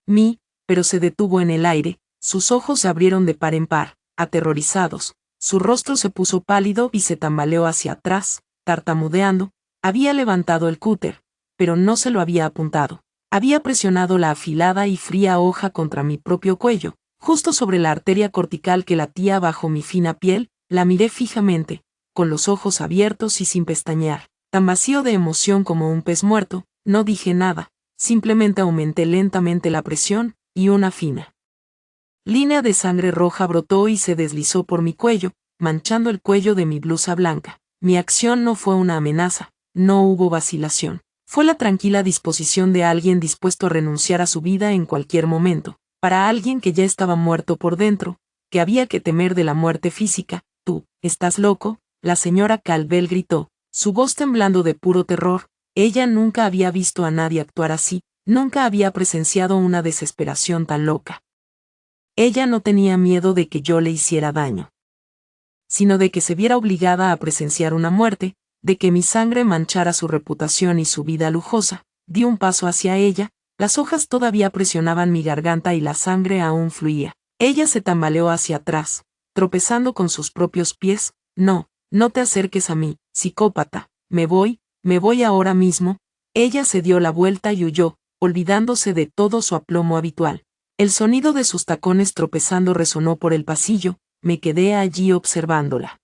mí, pero se detuvo en el aire. Sus ojos se abrieron de par en par, aterrorizados. Su rostro se puso pálido y se tambaleó hacia atrás, tartamudeando. Había levantado el cúter, pero no se lo había apuntado. Había presionado la afilada y fría hoja contra mi propio cuello, justo sobre la arteria cortical que latía bajo mi fina piel. La miré fijamente, con los ojos abiertos y sin pestañear, tan vacío de emoción como un pez muerto. No dije nada, simplemente aumenté lentamente la presión, y una fina línea de sangre roja brotó y se deslizó por mi cuello, manchando el cuello de mi blusa blanca. Mi acción no fue una amenaza, no hubo vacilación. Fue la tranquila disposición de alguien dispuesto a renunciar a su vida en cualquier momento, para alguien que ya estaba muerto por dentro, que había que temer de la muerte física. «Tú, ¿estás loco?», la señora Calvel gritó, su voz temblando de puro terror. Ella nunca había visto a nadie actuar así, nunca había presenciado una desesperación tan loca. Ella no tenía miedo de que yo le hiciera daño, sino de que se viera obligada a presenciar una muerte, de que mi sangre manchara su reputación y su vida lujosa. Di un paso hacia ella, las hojas todavía presionaban mi garganta y la sangre aún fluía. Ella se tambaleó hacia atrás, tropezando con sus propios pies. «No, no te acerques a mí, psicópata, me voy ahora mismo». Ella se dio la vuelta y huyó, olvidándose de todo su aplomo habitual. El sonido de sus tacones tropezando resonó por el pasillo. Me quedé allí observándola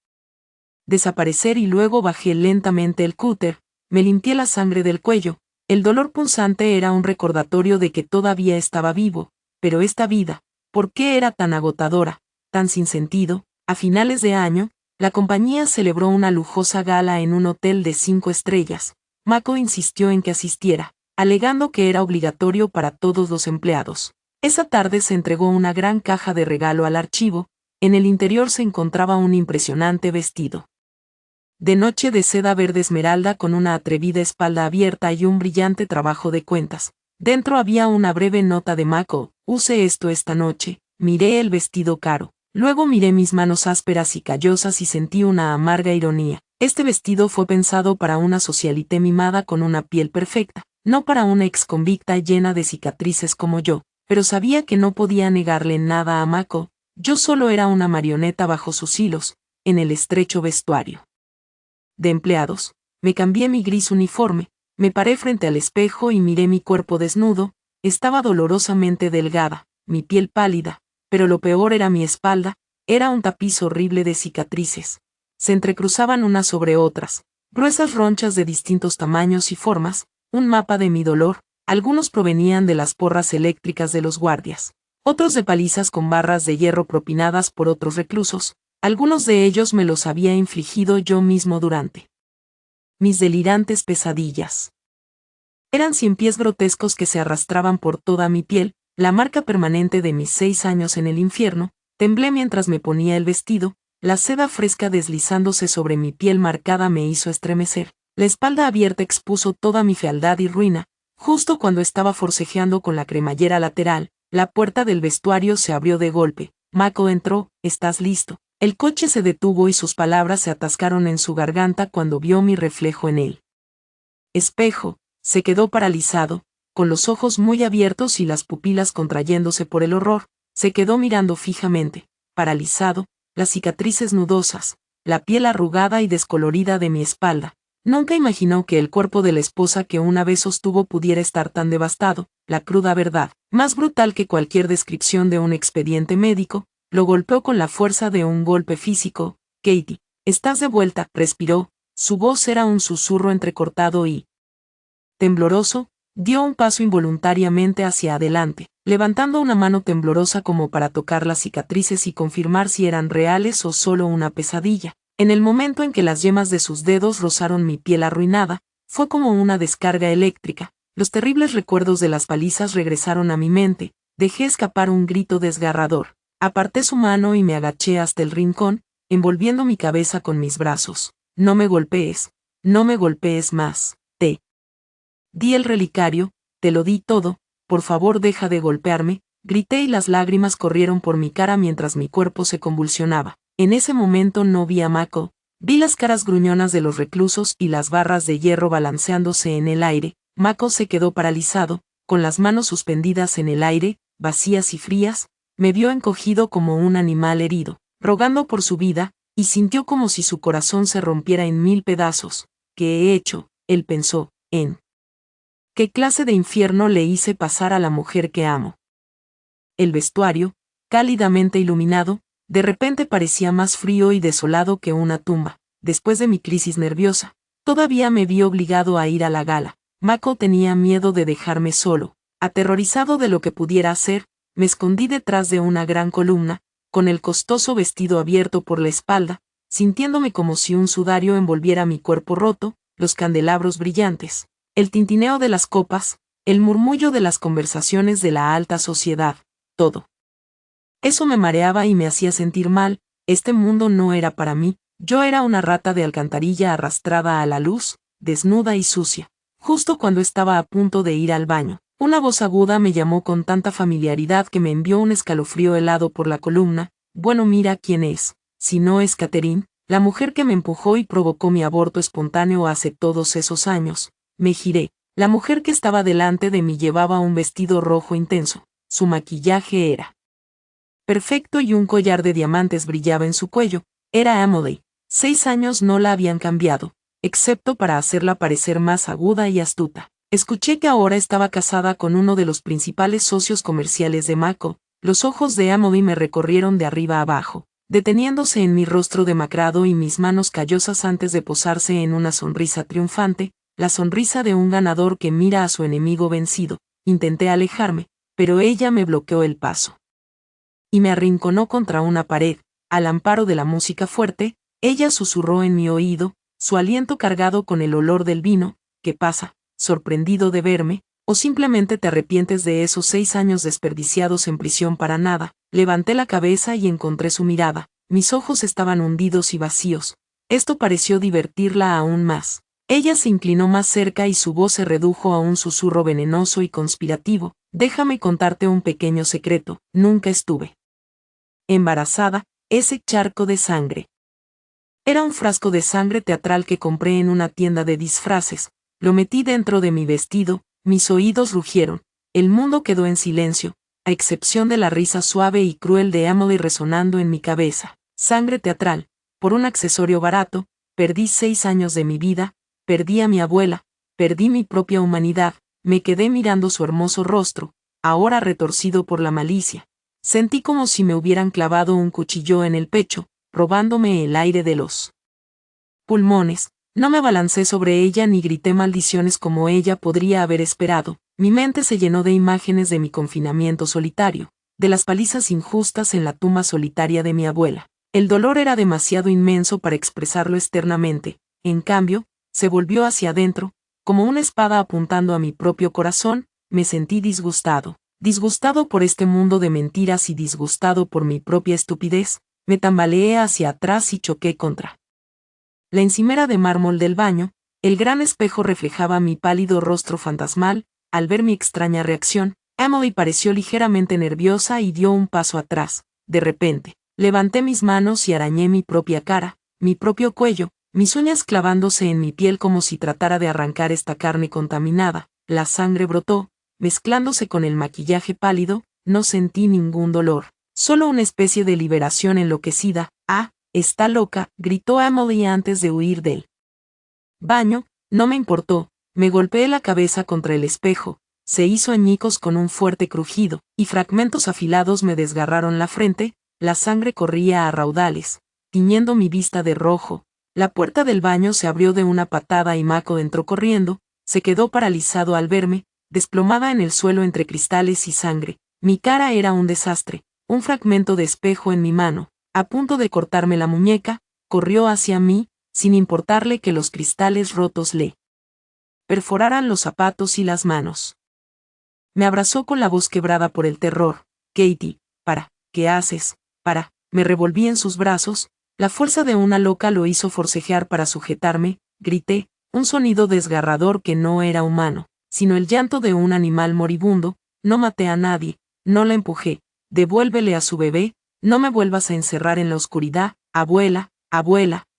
desaparecer y luego bajé lentamente el cúter, me limpié la sangre del cuello. El dolor punzante era un recordatorio de que todavía estaba vivo, pero esta vida, ¿por qué era tan agotadora, tan sin sentido? A finales de año, la compañía celebró una lujosa gala en un hotel de 5 estrellas. Mako insistió en que asistiera, alegando que era obligatorio para todos los empleados. Esa tarde se entregó una gran caja de regalo al archivo. En el interior se encontraba un impresionante vestido de noche de seda verde esmeralda con una atrevida espalda abierta y un brillante trabajo de cuentas. Dentro había una breve nota de Mako: «Use esto esta noche». Miré el vestido caro. Luego miré mis manos ásperas y callosas y sentí una amarga ironía. Este vestido fue pensado para una socialité mimada con una piel perfecta, no para una exconvicta llena de cicatrices como yo. Pero sabía que no podía negarle nada a Mako. Yo solo era una marioneta bajo sus hilos, en el estrecho vestuario de empleados. Me cambié mi gris uniforme, me paré frente al espejo y miré mi cuerpo desnudo. Estaba dolorosamente delgada, mi piel pálida, pero lo peor era mi espalda, era un tapiz horrible de cicatrices. Se entrecruzaban unas sobre otras, gruesas ronchas de distintos tamaños y formas, un mapa de mi dolor. Algunos provenían de las porras eléctricas de los guardias, otros de palizas con barras de hierro propinadas por otros reclusos. Algunos de ellos me los había infligido yo mismo durante mis delirantes pesadillas. Eran 100 pies grotescos que se arrastraban por toda mi piel, la marca permanente de mis 6 años en el infierno. Temblé mientras me ponía el vestido, la seda fresca deslizándose sobre mi piel marcada me hizo estremecer. La espalda abierta expuso toda mi fealdad y ruina. Justo cuando estaba forcejeando con la cremallera lateral, la puerta del vestuario se abrió de golpe. Mako entró. «¿Estás listo?». El coche se detuvo y sus palabras se atascaron en su garganta cuando vio mi reflejo en el espejo. Se quedó paralizado, con los ojos muy abiertos y las pupilas contrayéndose por el horror. Se quedó mirando fijamente, paralizado, las cicatrices nudosas, la piel arrugada y descolorida de mi espalda. Nunca imaginó que el cuerpo de la esposa que una vez sostuvo pudiera estar tan devastado. La cruda verdad, más brutal que cualquier descripción de un expediente médico, lo golpeó con la fuerza de un golpe físico. «Katie, estás de vuelta», respiró. Su voz era un susurro entrecortado y tembloroso. Dio un paso involuntariamente hacia adelante, levantando una mano temblorosa como para tocar las cicatrices y confirmar si eran reales o solo una pesadilla. En el momento en que las yemas de sus dedos rozaron mi piel arruinada, fue como una descarga eléctrica. Los terribles recuerdos de las palizas regresaron a mi mente. Dejé escapar un grito desgarrador. Aparté su mano y me agaché hasta el rincón, envolviendo mi cabeza con mis brazos. «No me golpees más. Te di el relicario, te lo di todo, por favor deja de golpearme», grité y las lágrimas corrieron por mi cara mientras mi cuerpo se convulsionaba. En ese momento no vi a Mako, vi las caras gruñonas de los reclusos y las barras de hierro balanceándose en el aire. Mako se quedó paralizado, con las manos suspendidas en el aire, vacías y frías. Me vio encogido como un animal herido, rogando por su vida, y sintió como si su corazón se rompiera en 1000 pedazos. «¿Qué he hecho?», él pensó. «¿En qué clase de infierno le hice pasar a la mujer que amo?». El vestuario, cálidamente iluminado, de repente parecía más frío y desolado que una tumba. después de mi crisis nerviosa, todavía me vi obligado a ir a la gala. Mako tenía miedo de dejarme solo. Aterrorizado de lo que pudiera hacer, me escondí detrás de una gran columna, con el costoso vestido abierto por la espalda, sintiéndome como si un sudario envolviera mi cuerpo roto, los candelabros brillantes, el tintineo de las copas, el murmullo de las conversaciones de la alta sociedad, todo. Eso me mareaba y me hacía sentir mal. Este mundo no era para mí. Yo era una rata de alcantarilla arrastrada a la luz, desnuda y sucia. Justo cuando estaba a punto de ir al baño, una voz aguda me llamó con tanta familiaridad que me envió un escalofrío helado por la columna. Bueno, mira quién es. Si no es Catherine, la mujer que me empujó y provocó mi aborto espontáneo hace todos esos años. Me giré. La mujer que estaba delante de mí llevaba un vestido rojo intenso. Su maquillaje era perfecto y un collar de diamantes brillaba en su cuello. Era Emily. 6 años no la habían cambiado, excepto para hacerla parecer más aguda y astuta. Escuché que ahora estaba casada con uno de los principales socios comerciales de Mako. Los ojos de Emily me recorrieron de arriba a abajo, deteniéndose en mi rostro demacrado y mis manos callosas antes de posarse en una sonrisa triunfante, la sonrisa de un ganador que mira a su enemigo vencido. Intenté alejarme, pero ella me bloqueó el paso y me arrinconó contra una pared. Al amparo de la música fuerte, ella susurró en mi oído, su aliento cargado con el olor del vino. ¿Qué pasa? ¿Sorprendido de verme? ¿O simplemente te arrepientes de esos 6 años desperdiciados en prisión para nada? Levanté la cabeza y encontré su mirada. Mis ojos estaban hundidos y vacíos. Esto pareció divertirla aún más. Ella se inclinó más cerca y su voz se redujo a un susurro venenoso y conspirativo. Déjame contarte un pequeño secreto. Nunca estuve embarazada. Ese charco de sangre era un frasco de sangre teatral que compré en una tienda de disfraces. Lo metí dentro de mi vestido, mis oídos rugieron. El mundo quedó en silencio, a excepción de la risa suave y cruel de Emily resonando en mi cabeza. Sangre teatral, por un accesorio barato. Perdí 6 años de mi vida, perdí a mi abuela, perdí mi propia humanidad. Me quedé mirando su hermoso rostro, ahora retorcido por la malicia. Sentí como si me hubieran clavado un cuchillo en el pecho, robándome el aire de los pulmones. No me abalancé sobre ella ni grité maldiciones como ella podría haber esperado. Mi mente se llenó de imágenes de mi confinamiento solitario, de las palizas injustas en la tumba solitaria de mi abuela. El dolor era demasiado inmenso para expresarlo externamente. En cambio, se volvió hacia adentro, como una espada apuntando a mi propio corazón. Me sentí disgustado por este mundo de mentiras y disgustado por mi propia estupidez. Me tambaleé hacia atrás y choqué contra la encimera de mármol del baño. El gran espejo reflejaba mi pálido rostro fantasmal. Al ver mi extraña reacción, Emily pareció ligeramente nerviosa y dio un paso atrás. De repente, levanté mis manos y arañé mi propia cara, mi propio cuello, mis uñas clavándose en mi piel como si tratara de arrancar esta carne contaminada. La sangre brotó, mezclándose con el maquillaje pálido. No sentí ningún dolor, solo una especie de liberación enloquecida. «Ah, está loca», gritó Emily antes de huir del baño. No me importó, me golpeé la cabeza contra el espejo, se hizo añicos con un fuerte crujido, y fragmentos afilados me desgarraron la frente. La sangre corría a raudales, tiñendo mi vista de rojo. La puerta del baño se abrió de una patada y Mako entró corriendo. Se quedó paralizado al verme, desplomada en el suelo entre cristales y sangre. Mi cara era un desastre, un fragmento de espejo en mi mano. A punto de cortarme la muñeca, corrió hacia mí, sin importarle que los cristales rotos le perforaran los zapatos y las manos. Me abrazó con la voz quebrada por el terror. «Katie, ¿qué haces? Me revolví en sus brazos. La fuerza de una loca lo hizo forcejear para sujetarme. Grité, un sonido desgarrador que no era humano, sino el llanto de un animal moribundo. No maté a nadie, no la empujé. Devuélvele a su bebé, no me vuelvas a encerrar en la oscuridad. Abuela,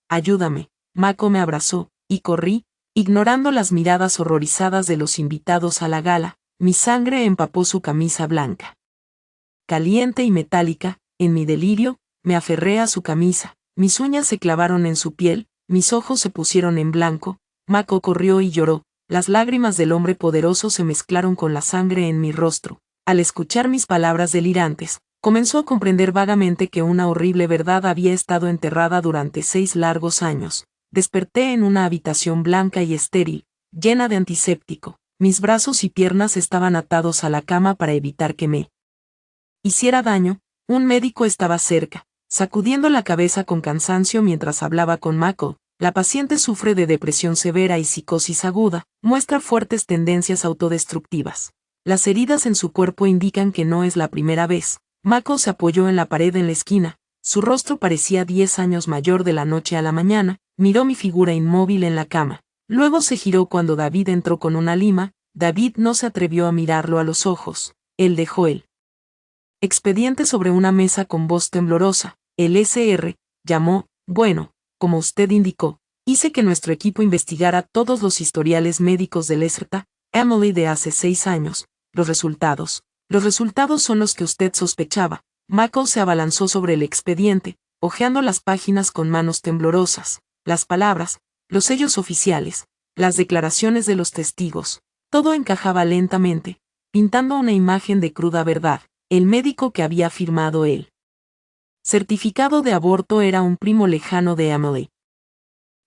ayúdame». Mako me abrazó, y corrí, ignorando las miradas horrorizadas de los invitados a la gala. Mi sangre empapó su camisa blanca, caliente y metálica. En mi delirio, me aferré a su camisa. Mis uñas se clavaron en su piel, mis ojos se pusieron en blanco. Mako corrió y lloró. Las lágrimas del hombre poderoso se mezclaron con la sangre en mi rostro. Al escuchar mis palabras delirantes, comenzó a comprender vagamente que una horrible verdad había estado enterrada durante 6 largos años. Desperté en una habitación blanca y estéril, llena de antiséptico. Mis brazos y piernas estaban atados a la cama para evitar que me hiciera daño. Un médico estaba cerca, sacudiendo la cabeza con cansancio mientras hablaba con Mako. La paciente sufre de depresión severa y psicosis aguda, muestra fuertes tendencias autodestructivas. Las heridas en su cuerpo indican que no es la primera vez. Mako se apoyó en la pared en la esquina. Su rostro parecía 10 años mayor de la noche a la mañana. Miró mi figura inmóvil en la cama. Luego se giró cuando David entró con una lima. David no se atrevió a mirarlo a los ojos. Él dejó el expediente sobre una mesa con voz temblorosa. El SR llamó, bueno, como usted indicó, hice que nuestro equipo investigara todos los historiales médicos de Lesrta, Emily de hace 6 años. Los resultados son los que usted sospechaba. Mako se abalanzó sobre el expediente, hojeando las páginas con manos temblorosas. Las palabras, los sellos oficiales, las declaraciones de los testigos, todo encajaba lentamente, pintando una imagen de cruda verdad. El médico que había firmado el certificado de aborto era un primo lejano de Emily,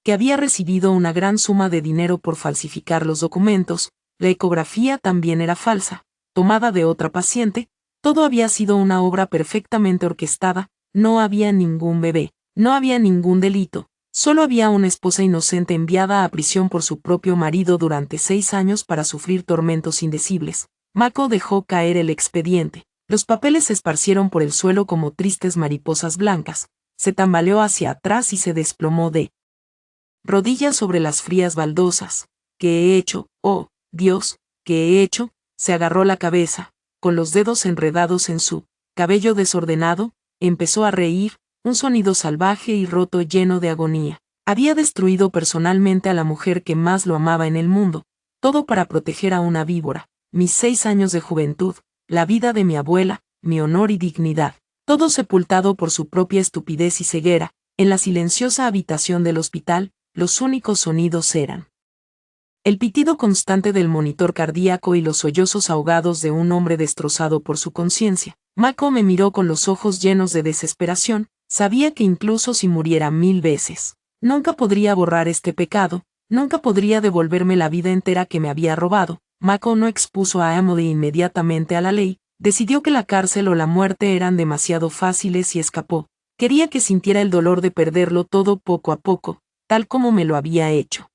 que había recibido una gran suma de dinero por falsificar los documentos. La ecografía también era falsa, tomada de otra paciente. Todo había sido una obra perfectamente orquestada. No había ningún bebé, no había ningún delito. Solo había una esposa inocente enviada a prisión por su propio marido durante 6 años para sufrir tormentos indecibles. Mako dejó caer el expediente. Los papeles se esparcieron por el suelo como tristes mariposas blancas. Se tambaleó hacia atrás y se desplomó de rodillas sobre las frías baldosas. ¿Qué he hecho? Oh, Dios, ¿qué he hecho? Se agarró la cabeza, con los dedos enredados en su cabello desordenado. Empezó a reír, un sonido salvaje y roto lleno de agonía. Había destruido personalmente a la mujer que más lo amaba en el mundo, todo para proteger a una víbora. Mis 6 años de juventud, la vida de mi abuela, mi honor y dignidad, todo sepultado por su propia estupidez y ceguera. En la silenciosa habitación del hospital, los únicos sonidos eran el pitido constante del monitor cardíaco y los sollozos ahogados de un hombre destrozado por su conciencia. Mako me miró con los ojos llenos de desesperación. Sabía que incluso si muriera 1000 veces, nunca podría borrar este pecado, nunca podría devolverme la vida entera que me había robado. Mako no expuso a Emily inmediatamente a la ley, decidió que la cárcel o la muerte eran demasiado fáciles y escapó. Quería que sintiera el dolor de perderlo todo poco a poco, tal como me lo había hecho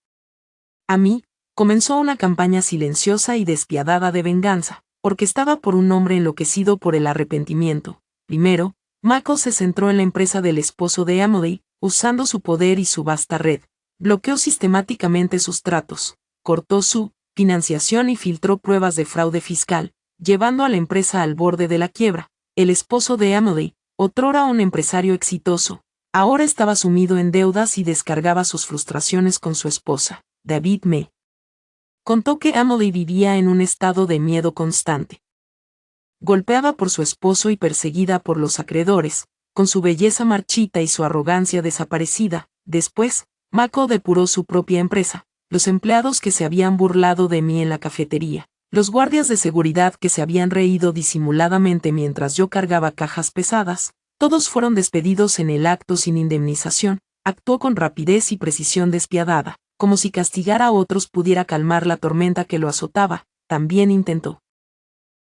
a mí. Comenzó una campaña silenciosa y despiadada de venganza, orquestada por un hombre enloquecido por el arrepentimiento. Primero, Mako se centró en la empresa del esposo de Emily, usando su poder y su vasta red. Bloqueó sistemáticamente sus tratos, cortó su financiación y filtró pruebas de fraude fiscal, llevando a la empresa al borde de la quiebra. El esposo de Emily, otrora un empresario exitoso, ahora estaba sumido en deudas y descargaba sus frustraciones con su esposa. David me contó que Emily vivía en un estado de miedo constante. Golpeada por su esposo y perseguida por los acreedores, con su belleza marchita y su arrogancia desaparecida. Después, Mako depuró su propia empresa, los empleados que se habían burlado de mí en la cafetería, los guardias de seguridad que se habían reído disimuladamente mientras yo cargaba cajas pesadas, todos fueron despedidos en el acto sin indemnización. Actuó con rapidez y precisión despiadada, como si castigar a otros pudiera calmar la tormenta que lo azotaba. También intentó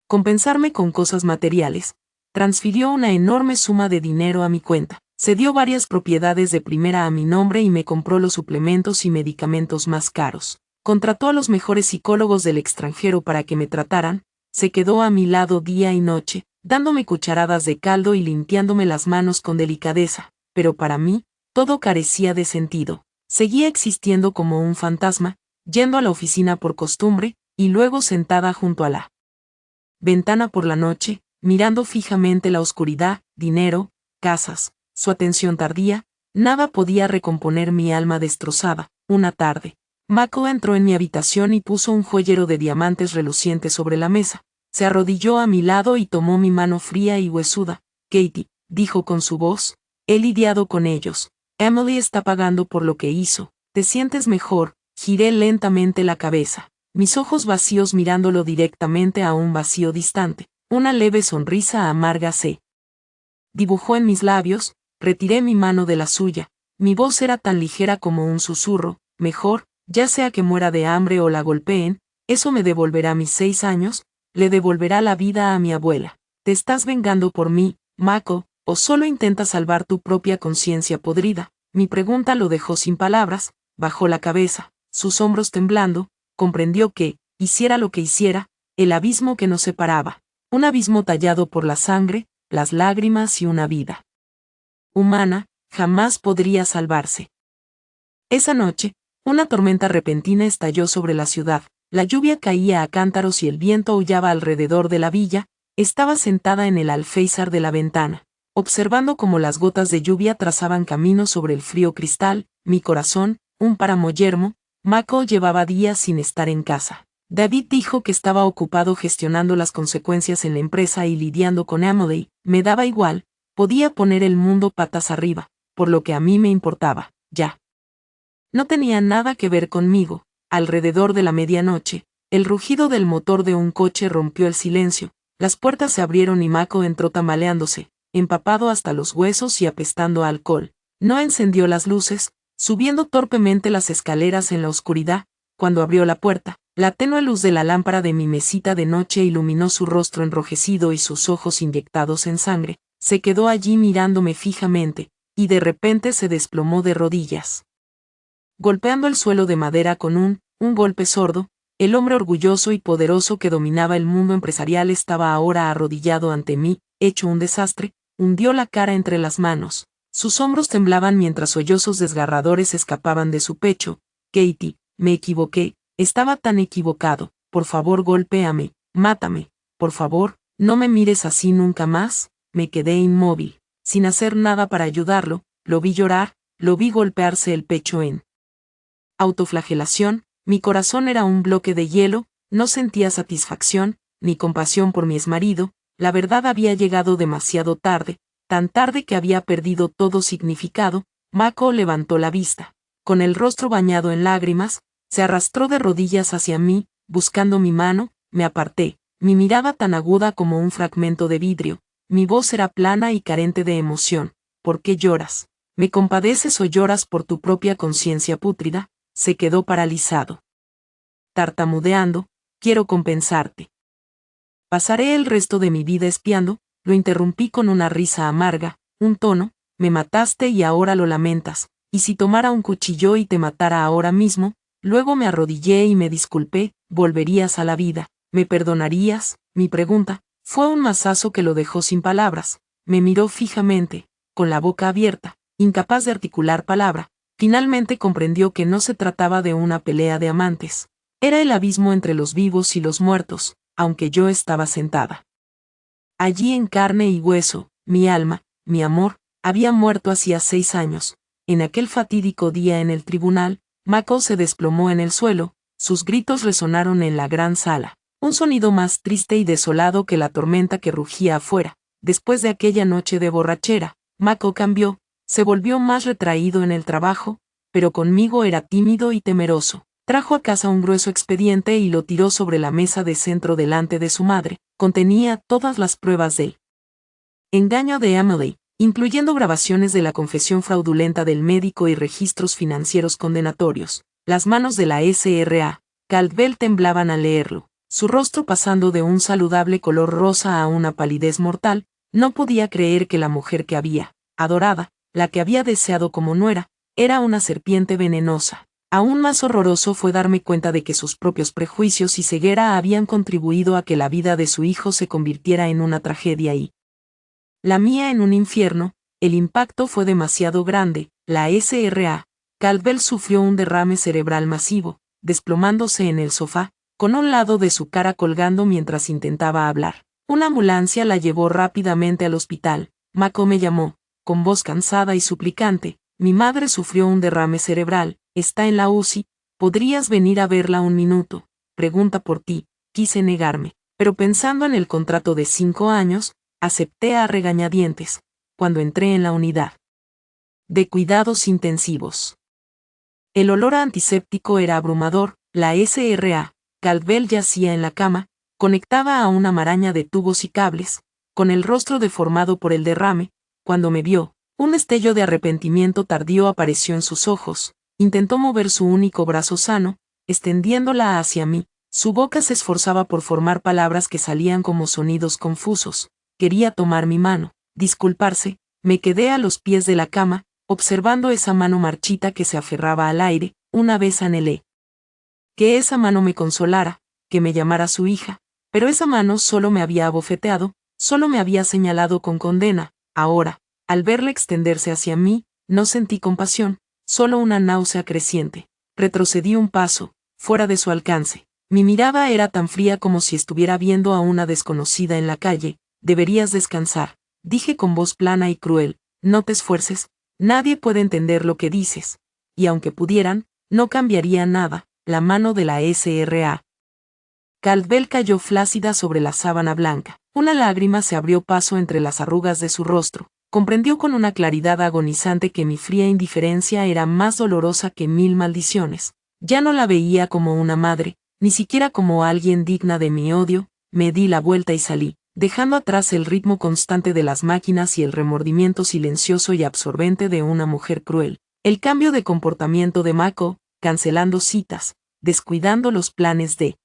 compensarme con cosas materiales. Transfirió una enorme suma de dinero a mi cuenta, cedió varias propiedades de primera a mi nombre y me compró los suplementos y medicamentos más caros. Contrató a los mejores psicólogos del extranjero para que me trataran. Se quedó a mi lado día y noche, dándome cucharadas de caldo y limpiándome las manos con delicadeza. Pero para mí, todo carecía de sentido. Seguía existiendo como un fantasma, yendo a la oficina por costumbre, y luego sentada junto a la ventana por la noche, mirando fijamente la oscuridad, dinero, casas, su atención tardía. Nada podía recomponer mi alma destrozada. Una tarde, Mako entró en mi habitación y puso un joyero de diamantes relucientes sobre la mesa. Se arrodilló a mi lado y tomó mi mano fría y huesuda. Katie, dijo con su voz, he lidiado con ellos. Emily está pagando por lo que hizo. ¿Te sientes mejor? Giré lentamente la cabeza, mis ojos vacíos mirándolo directamente a un vacío distante. Una leve sonrisa amarga se dibujó en mis labios. Retiré mi mano de la suya. Mi voz era tan ligera como un susurro. Mejor, ya sea que muera de hambre o la golpeen, eso me devolverá mis 6 años, le devolverá la vida a mi abuela. ¿Te estás vengando por mí, Mako, o solo intentas salvar tu propia conciencia podrida? Mi pregunta lo dejó sin palabras, bajó la cabeza, sus hombros temblando, comprendió que, hiciera lo que hiciera, el abismo que nos separaba, un abismo tallado por la sangre, las lágrimas y una vida humana, jamás podría salvarse. Esa noche, una tormenta repentina estalló sobre la ciudad, la lluvia caía a cántaros y el viento aullaba alrededor de la villa. Estaba sentada en el alféizar de la ventana, observando cómo las gotas de lluvia trazaban camino sobre el frío cristal. Mi corazón, un páramo yermo. Mako llevaba días sin estar en casa. David dijo que estaba ocupado gestionando las consecuencias en la empresa y lidiando con Amelie. Me daba igual, podía poner el mundo patas arriba, por lo que a mí me importaba, ya. No tenía nada que ver conmigo. Alrededor de la medianoche, el rugido del motor de un coche rompió el silencio. Las puertas se abrieron y Mako entró tambaleándose, empapado hasta los huesos y apestando a alcohol. No encendió las luces, subiendo torpemente las escaleras en la oscuridad. Cuando abrió la puerta, la tenue luz de la lámpara de mi mesita de noche iluminó su rostro enrojecido y sus ojos inyectados en sangre. Se quedó allí mirándome fijamente, y de repente se desplomó de rodillas, golpeando el suelo de madera con un golpe sordo. El hombre orgulloso y poderoso que dominaba el mundo empresarial estaba ahora arrodillado ante mí, hecho un desastre. Hundió la cara entre las manos. Sus hombros temblaban mientras sollozos desgarradores escapaban de su pecho. Katie, me equivoqué, estaba tan equivocado. Por favor, golpéame, mátame, por favor, no me mires así nunca más. Me quedé inmóvil, sin hacer nada para ayudarlo. Lo vi llorar, lo vi golpearse el pecho en autoflagelación. Mi corazón era un bloque de hielo, no sentía satisfacción, ni compasión por mi exmarido. La verdad había llegado demasiado tarde, tan tarde que había perdido todo significado. Mako levantó la vista. Con el rostro bañado en lágrimas, se arrastró de rodillas hacia mí, buscando mi mano. Me aparté, mi mirada tan aguda como un fragmento de vidrio. Mi voz era plana y carente de emoción. ¿Por qué lloras? ¿Me compadeces o lloras por tu propia conciencia pútrida? Se quedó paralizado. Tartamudeando, quiero compensarte. Pasaré el resto de mi vida espiando. Lo interrumpí con una risa amarga, un tono. Me mataste y ahora lo lamentas. ¿Y si tomara un cuchillo y te matara ahora mismo? Luego me arrodillé y me disculpé. ¿Volverías a la vida? ¿Me perdonarías? Mi pregunta fue un mazazo que lo dejó sin palabras. Me miró fijamente, con la boca abierta, incapaz de articular palabra. Finalmente comprendió que no se trataba de una pelea de amantes. Era el abismo entre los vivos y los muertos, aunque yo estaba sentada allí en carne y hueso. Mi alma, mi amor, había muerto hacía 6 años. En aquel fatídico día en el tribunal, Mako se desplomó en el suelo. Sus gritos resonaron en la gran sala. Un sonido más triste y desolado que la tormenta que rugía afuera. Después de aquella noche de borrachera, Mako cambió. Se volvió más retraído en el trabajo, pero conmigo era tímido y temeroso. Trajo a casa un grueso expediente y lo tiró sobre la mesa de centro delante de su madre. Contenía todas las pruebas del engaño de Amelie, incluyendo grabaciones de la confesión fraudulenta del médico y registros financieros condenatorios. Las manos de la SRA. Caldwell temblaban al leerlo, su rostro pasando de un saludable color rosa a una palidez mortal. No podía creer que la mujer que había adorada, la que había deseado como nuera, era una serpiente venenosa. Aún más horroroso fue darme cuenta de que sus propios prejuicios y ceguera habían contribuido a que la vida de su hijo se convirtiera en una tragedia y la mía en un infierno. El impacto fue demasiado grande. La SRA. Caldwell sufrió un derrame cerebral masivo, desplomándose en el sofá, con un lado de su cara colgando mientras intentaba hablar. Una ambulancia la llevó rápidamente al hospital. Mako me llamó, con voz cansada y suplicante. Mi madre sufrió un derrame cerebral, está en la UCI, ¿podrías venir a verla un minuto? Pregunta por ti. Quise negarme, pero pensando en el contrato de 5 años, acepté a regañadientes. Cuando entré en la unidad de cuidados intensivos, el olor a antiséptico era abrumador. La SRA. Caldwell yacía en la cama, conectada a una maraña de tubos y cables, con el rostro deformado por el derrame. Cuando me vio, Un destello de arrepentimiento tardío apareció en sus ojos. Intentó mover su único brazo sano, extendiéndola hacia mí. Su boca se esforzaba por formar palabras que salían como sonidos confusos. Quería tomar mi mano, disculparse. Me quedé a los pies de la cama, observando esa mano marchita que se aferraba al aire. Una vez anhelé que esa mano me consolara, que me llamara su hija, pero esa mano solo me había abofeteado, solo me había señalado con condena. Ahora, al verla extenderse hacia mí, no sentí compasión, solo una náusea creciente. Retrocedí un paso, fuera de su alcance. Mi mirada era tan fría como si estuviera viendo a una desconocida en la calle. Deberías descansar, dije con voz plana y cruel. No te esfuerces, nadie puede entender lo que dices. Y aunque pudieran, no cambiaría nada. La mano de la Sra. Caldwell cayó flácida sobre la sábana blanca. Una lágrima se abrió paso entre las arrugas de su rostro. Comprendió con una claridad agonizante que mi fría indiferencia era más dolorosa que 1000 maldiciones. Ya no la veía como una madre, ni siquiera como alguien digna de mi odio. Me di la vuelta y salí, dejando atrás el ritmo constante de las máquinas y el remordimiento silencioso y absorbente de una mujer cruel. El cambio de comportamiento de Mako, cancelando citas, descuidando los planes de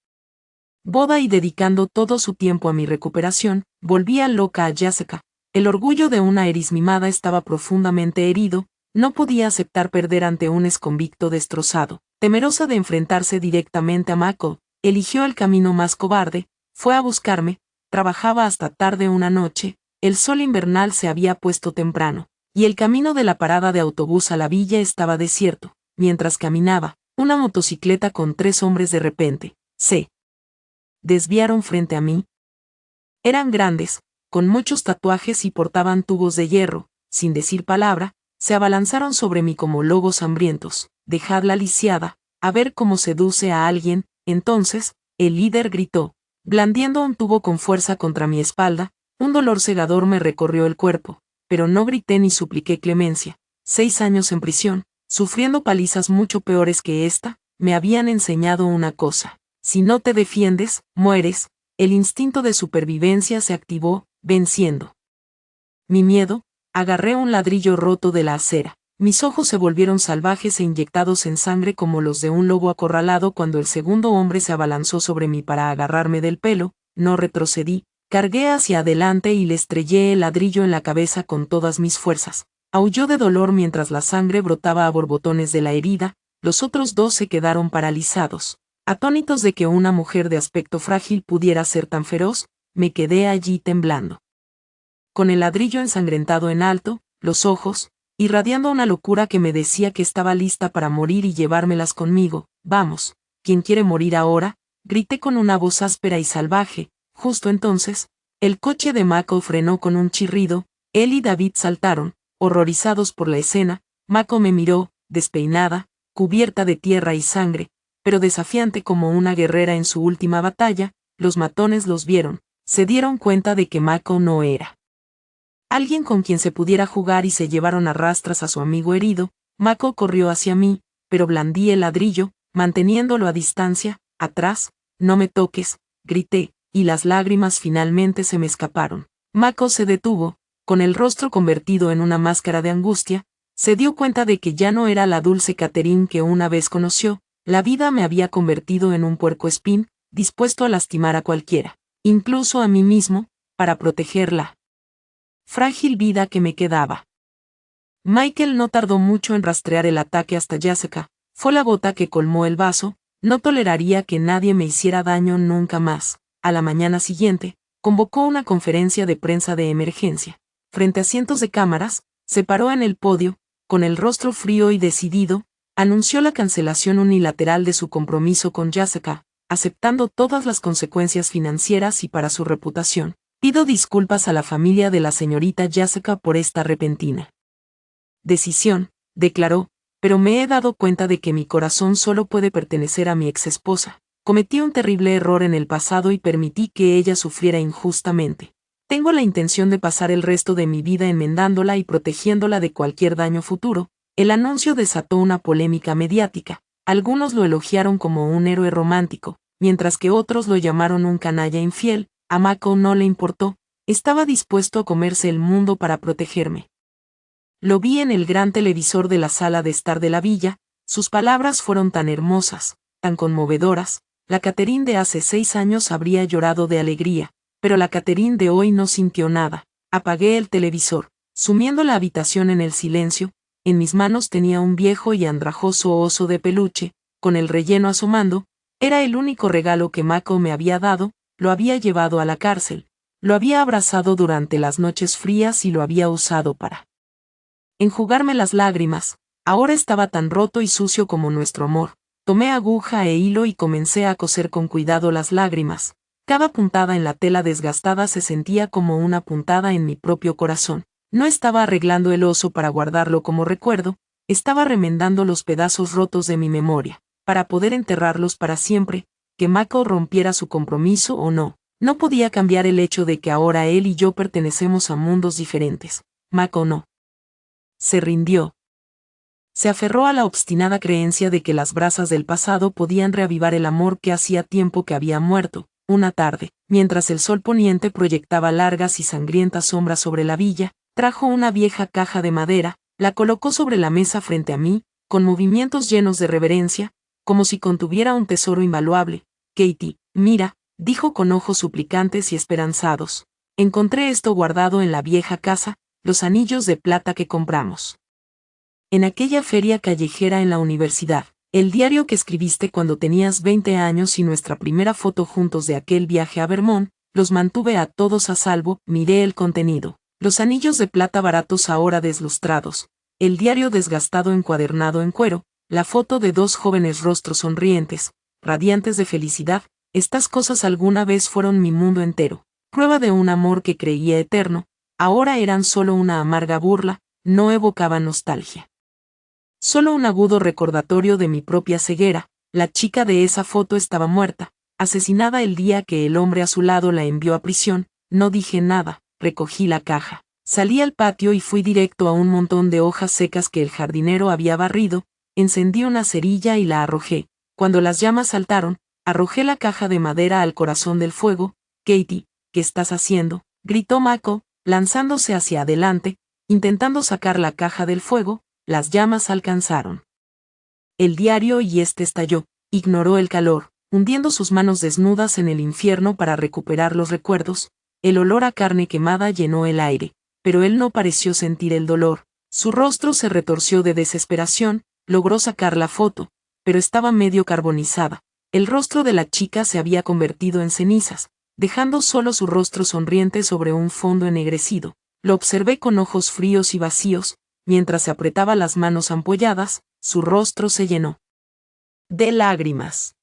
boda y dedicando todo su tiempo a mi recuperación, volvía loca a Jessica. El orgullo de una Eris mimada estaba profundamente herido, no podía aceptar perder ante un exconvicto destrozado. Temerosa de enfrentarse directamente a Mako, eligió el camino más cobarde, fue a buscarme, trabajaba hasta tarde una noche, el sol invernal se había puesto temprano, y el camino de la parada de autobús a la villa estaba desierto. Mientras caminaba, una motocicleta con 3 hombres de repente se desviaron frente a mí. Eran grandes, con muchos tatuajes y portaban tubos de hierro. Sin decir palabra, se abalanzaron sobre mí como lobos hambrientos. Dejadla lisiada, a ver cómo seduce a alguien. Entonces, el líder gritó, blandiendo un tubo con fuerza contra mi espalda. Un dolor cegador me recorrió el cuerpo, pero no grité ni supliqué clemencia. 6 años en prisión, sufriendo palizas mucho peores que esta, me habían enseñado una cosa. Si no te defiendes, mueres. El instinto de supervivencia se activó, venciendo mi miedo. Agarré un ladrillo roto de la acera. Mis ojos se volvieron salvajes e inyectados en sangre como los de un lobo acorralado cuando el segundo hombre se abalanzó sobre mí para agarrarme del pelo. No retrocedí, cargué hacia adelante y le estrellé el ladrillo en la cabeza con todas mis fuerzas. Aulló de dolor mientras la sangre brotaba a borbotones de la herida. Los otros 2 se quedaron paralizados. Atónitos de que una mujer de aspecto frágil pudiera ser tan feroz, me quedé allí temblando. Con el ladrillo ensangrentado en alto, los ojos, irradiando una locura que me decía que estaba lista para morir y llevármelas conmigo. Vamos, ¿quién quiere morir ahora? Grité con una voz áspera y salvaje. Justo entonces, el coche de Mako frenó con un chirrido. Él y David saltaron, horrorizados por la escena. Mako me miró, despeinada, cubierta de tierra y sangre, pero desafiante como una guerrera en su última batalla. Los matones los vieron, se dieron cuenta de que Mako no era alguien con quien se pudiera jugar y se llevaron a rastras a su amigo herido. Mako corrió hacia mí, pero blandí el ladrillo, manteniéndolo a distancia. Atrás, no me toques, grité, y las lágrimas finalmente se me escaparon. Mako se detuvo, con el rostro convertido en una máscara de angustia. Se dio cuenta de que ya no era la dulce Catherine que una vez conoció. La vida me había convertido en un puercoespín, dispuesto a lastimar a cualquiera, incluso a mí mismo, para protegerla frágil vida que me quedaba. Michael no tardó mucho en rastrear el ataque hasta Jessica. Fue la gota que colmó el vaso. No toleraría que nadie me hiciera daño nunca más. A la mañana siguiente, convocó una conferencia de prensa de emergencia. Frente a cientos de cámaras, se paró en el podio, con el rostro frío y decidido, anunció la cancelación unilateral de su compromiso con Jessica, aceptando todas las consecuencias financieras y para su reputación. Pido disculpas a la familia de la señorita Jessica por esta repentina decisión, declaró, pero me he dado cuenta de que mi corazón solo puede pertenecer a mi exesposa. Cometí un terrible error en el pasado y permití que ella sufriera injustamente. Tengo la intención de pasar el resto de mi vida enmendándola y protegiéndola de cualquier daño futuro. El anuncio desató una polémica mediática. Algunos lo elogiaron como un héroe romántico, mientras que otros lo llamaron un canalla infiel. A Mako no le importó, estaba dispuesto a comerse el mundo para protegerme. Lo vi en el gran televisor de la sala de estar de la villa. Sus palabras fueron tan hermosas, tan conmovedoras. La Catherine de hace 6 años habría llorado de alegría, pero la Catherine de hoy no sintió nada. Apagué el televisor, sumiendo la habitación en el silencio. En mis manos tenía un viejo y andrajoso oso de peluche, con el relleno asomando. Era el único regalo que Mako me había dado. Lo había llevado a la cárcel, lo había abrazado durante las noches frías y lo había usado para enjugarme las lágrimas. Ahora estaba tan roto y sucio como nuestro amor. Tomé aguja e hilo y comencé a coser con cuidado las lágrimas. Cada puntada en la tela desgastada se sentía como una puntada en mi propio corazón. No estaba arreglando el oso para guardarlo como recuerdo, estaba remendando los pedazos rotos de mi memoria, para poder enterrarlos para siempre, que Mako rompiera su compromiso o no. No podía cambiar el hecho de que ahora él y yo pertenecemos a mundos diferentes. Mako no. Se rindió. Se aferró a la obstinada creencia de que las brasas del pasado podían reavivar el amor que hacía tiempo que había muerto. Una tarde, mientras el sol poniente proyectaba largas y sangrientas sombras sobre la villa, trajo una vieja caja de madera, la colocó sobre la mesa frente a mí, con movimientos llenos de reverencia, como si contuviera un tesoro invaluable. Katie, mira, dijo con ojos suplicantes y esperanzados. Encontré esto guardado en la vieja casa, los anillos de plata que compramos en aquella feria callejera en la universidad, el diario que escribiste cuando tenías 20 años y nuestra primera foto juntos de aquel viaje a Vermont. Los mantuve a todos a salvo. Miré el contenido. Los anillos de plata baratos ahora deslustrados, el diario desgastado encuadernado en cuero, la foto de 2 jóvenes rostros sonrientes, radiantes de felicidad. Estas cosas alguna vez fueron mi mundo entero, prueba de un amor que creía eterno, ahora eran solo una amarga burla, no evocaban nostalgia. Solo un agudo recordatorio de mi propia ceguera. La chica de esa foto estaba muerta, asesinada el día que el hombre a su lado la envió a prisión. No dije nada, recogí la caja. Salí al patio y fui directo a un montón de hojas secas que el jardinero había barrido, encendí una cerilla y la arrojé. Cuando las llamas saltaron, arrojé la caja de madera al corazón del fuego. Katie, ¿qué estás haciendo?, gritó Mako, lanzándose hacia adelante, intentando sacar la caja del fuego. Las llamas alcanzaron el diario y este estalló. Ignoró el calor, hundiendo sus manos desnudas en el infierno para recuperar los recuerdos. El olor a carne quemada llenó el aire, pero él no pareció sentir el dolor. Su rostro se retorció de desesperación. Logró sacar la foto, pero estaba medio carbonizada. El rostro de la chica se había convertido en cenizas, dejando solo su rostro sonriente sobre un fondo ennegrecido. Lo observé con ojos fríos y vacíos. Mientras se apretaba las manos ampolladas, su rostro se llenó de lágrimas.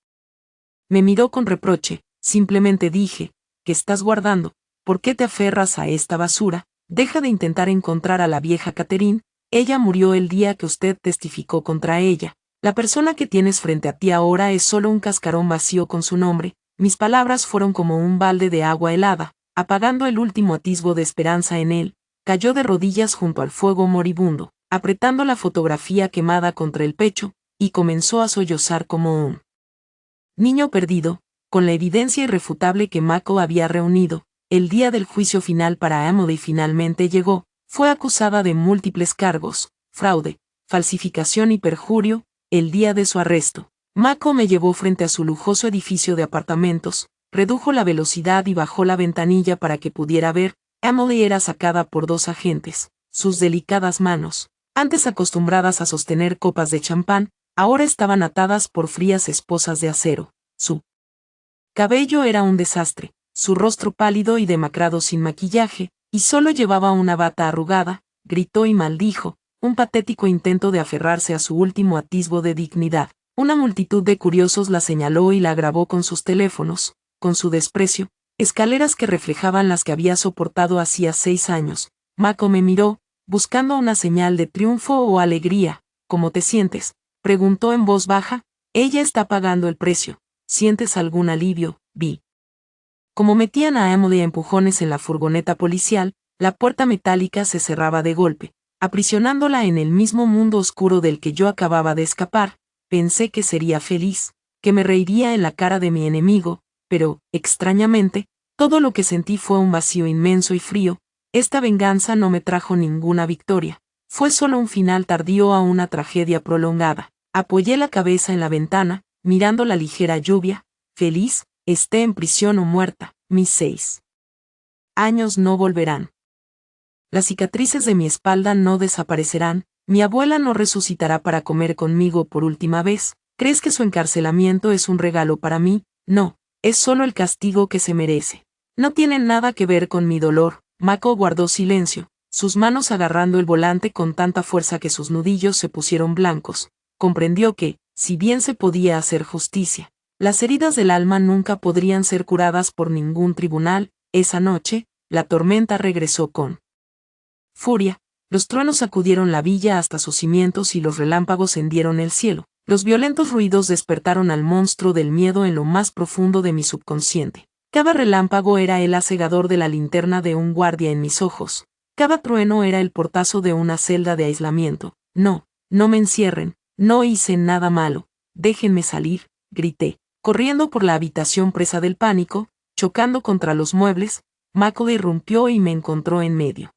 Me miró con reproche. Simplemente dije, ¿qué estás guardando? ¿Por qué te aferras a esta basura? Deja de intentar encontrar a la vieja Catherine. Ella murió el día que usted testificó contra ella. La persona que tienes frente a ti ahora es solo un cascarón vacío con su nombre. Mis palabras fueron como un balde de agua helada, apagando el último atisbo de esperanza en él. Cayó de rodillas junto al fuego moribundo, apretando la fotografía quemada contra el pecho, y comenzó a sollozar como un niño perdido, con la evidencia irrefutable que Mako había reunido. El día del juicio final para Emily finalmente llegó. Fue acusada de múltiples cargos: fraude, falsificación y perjurio. El día de su arresto, Mako me llevó frente a su lujoso edificio de apartamentos, redujo la velocidad y bajó la ventanilla para que pudiera ver. Emily era sacada por 2 agentes. Sus delicadas manos, antes acostumbradas a sostener copas de champán, ahora estaban atadas por frías esposas de acero. Su cabello era un desastre, su rostro pálido y demacrado sin maquillaje, y solo llevaba una bata arrugada. Gritó y maldijo, un patético intento de aferrarse a su último atisbo de dignidad. Una multitud de curiosos la señaló y la grabó con sus teléfonos, con su desprecio. Escaleras que reflejaban las que había soportado hacía 6 años. Mako me miró, buscando una señal de triunfo o alegría. ¿Cómo te sientes?, preguntó en voz baja. Ella está pagando el precio. ¿Sientes algún alivio? Vi como metían a Emily a empujones en la furgoneta policial. La puerta metálica se cerraba de golpe, aprisionándola en el mismo mundo oscuro del que yo acababa de escapar. Pensé que sería feliz, que me reiría en la cara de mi enemigo, pero, extrañamente, todo lo que sentí fue un vacío inmenso y frío. Esta venganza no me trajo ninguna victoria. Fue solo un final tardío a una tragedia prolongada. Apoyé la cabeza en la ventana, mirando la ligera lluvia, feliz, esté en prisión o muerta, mis 6 años no volverán. Las cicatrices de mi espalda no desaparecerán, mi abuela no resucitará para comer conmigo por última vez. ¿Crees que su encarcelamiento es un regalo para mí? No, es solo el castigo que se merece. No tiene nada que ver con mi dolor. Mako guardó silencio, sus manos agarrando el volante con tanta fuerza que sus nudillos se pusieron blancos. Comprendió que, si bien se podía hacer justicia, las heridas del alma nunca podrían ser curadas por ningún tribunal. Esa noche, la tormenta regresó con furia, los truenos sacudieron la villa hasta sus cimientos y los relámpagos hendieron el cielo. Los violentos ruidos despertaron al monstruo del miedo en lo más profundo de mi subconsciente. Cada relámpago era el acegador de la linterna de un guardia en mis ojos. Cada trueno era el portazo de una celda de aislamiento. No, no me encierren, no hice nada malo. Déjenme salir, grité, corriendo por la habitación presa del pánico, chocando contra los muebles. Mako irrumpió y me encontró en medio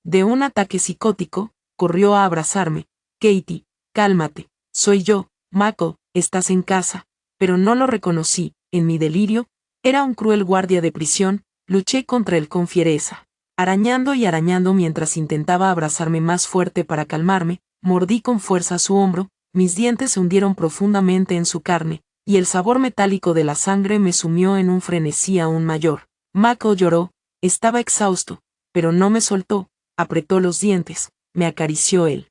de un ataque psicótico. Corrió a abrazarme. Katie, cálmate. Soy yo, Mako, estás en casa. Pero no lo reconocí. En mi delirio, era un cruel guardia de prisión. Luché contra él con fiereza, arañando y arañando mientras intentaba abrazarme más fuerte para calmarme. Mordí con fuerza su hombro, mis dientes se hundieron profundamente en su carne, y el sabor metálico de la sangre me sumió en un frenesí aún mayor. Mako lloró, estaba exhausto, pero no me soltó, apretó los dientes, me acarició el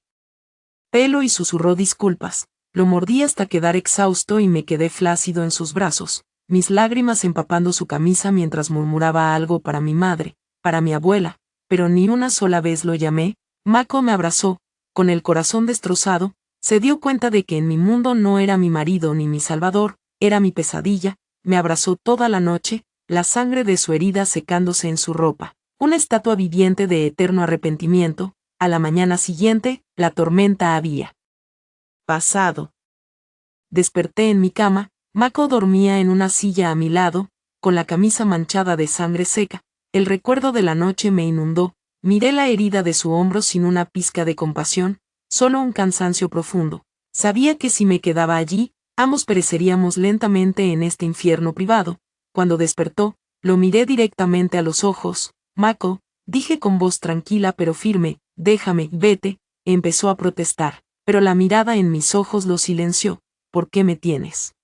pelo y susurró disculpas. Lo mordí hasta quedar exhausto y me quedé flácido en sus brazos, mis lágrimas empapando su camisa mientras murmuraba algo para mi madre, para mi abuela, pero ni una sola vez lo llamé. Mako me abrazó, con el corazón destrozado, se dio cuenta de que en mi mundo no era mi marido ni mi salvador, era mi pesadilla. Me abrazó toda la noche, la sangre de su herida secándose en su ropa, una estatua viviente de eterno arrepentimiento. A la mañana siguiente, la tormenta había pasado. Desperté en mi cama. Mako dormía en una silla a mi lado, con la camisa manchada de sangre seca. El recuerdo de la noche me inundó. Miré la herida de su hombro sin una pizca de compasión, solo un cansancio profundo. Sabía que si me quedaba allí, ambos pereceríamos lentamente en este infierno privado. Cuando despertó, lo miré directamente a los ojos. Mako, dije con voz tranquila pero firme, déjame, vete. Empezó a protestar, pero la mirada en mis ojos lo silenció. ¿Por qué me tienes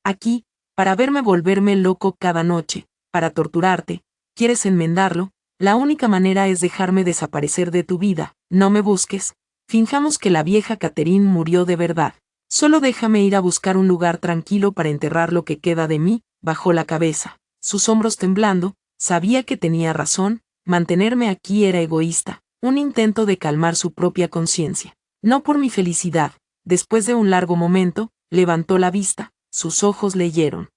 aquí? Para verme volverme loco cada noche, para torturarte. ¿Quieres enmendarlo? La única manera es dejarme desaparecer de tu vida. No me busques. Finjamos que la vieja Catherine murió de verdad. Solo déjame ir a buscar un lugar tranquilo para enterrar lo que queda de mí. Bajó la cabeza, sus hombros temblando. Sabía que tenía razón, mantenerme aquí era egoísta, un intento de calmar su propia conciencia. No por mi felicidad. Después de un largo momento, levantó la vista, sus ojos leyeron.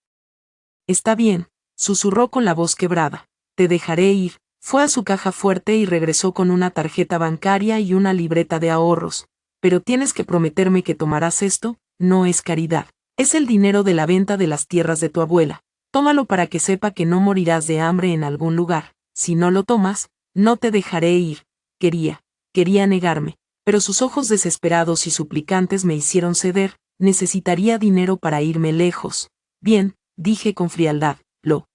Está bien, susurró con la voz quebrada. Te dejaré ir. Fue a su caja fuerte y regresó con una tarjeta bancaria y una libreta de ahorros. Pero tienes que prometerme que tomarás esto. No es caridad. Es el dinero de la venta de las tierras de tu abuela. Tómalo para que sepa que no morirás de hambre en algún lugar. Si no lo tomas, no te dejaré ir. Quería negarme, pero sus ojos desesperados y suplicantes me hicieron ceder. Necesitaría dinero para irme lejos. Bien, dije con frialdad, lo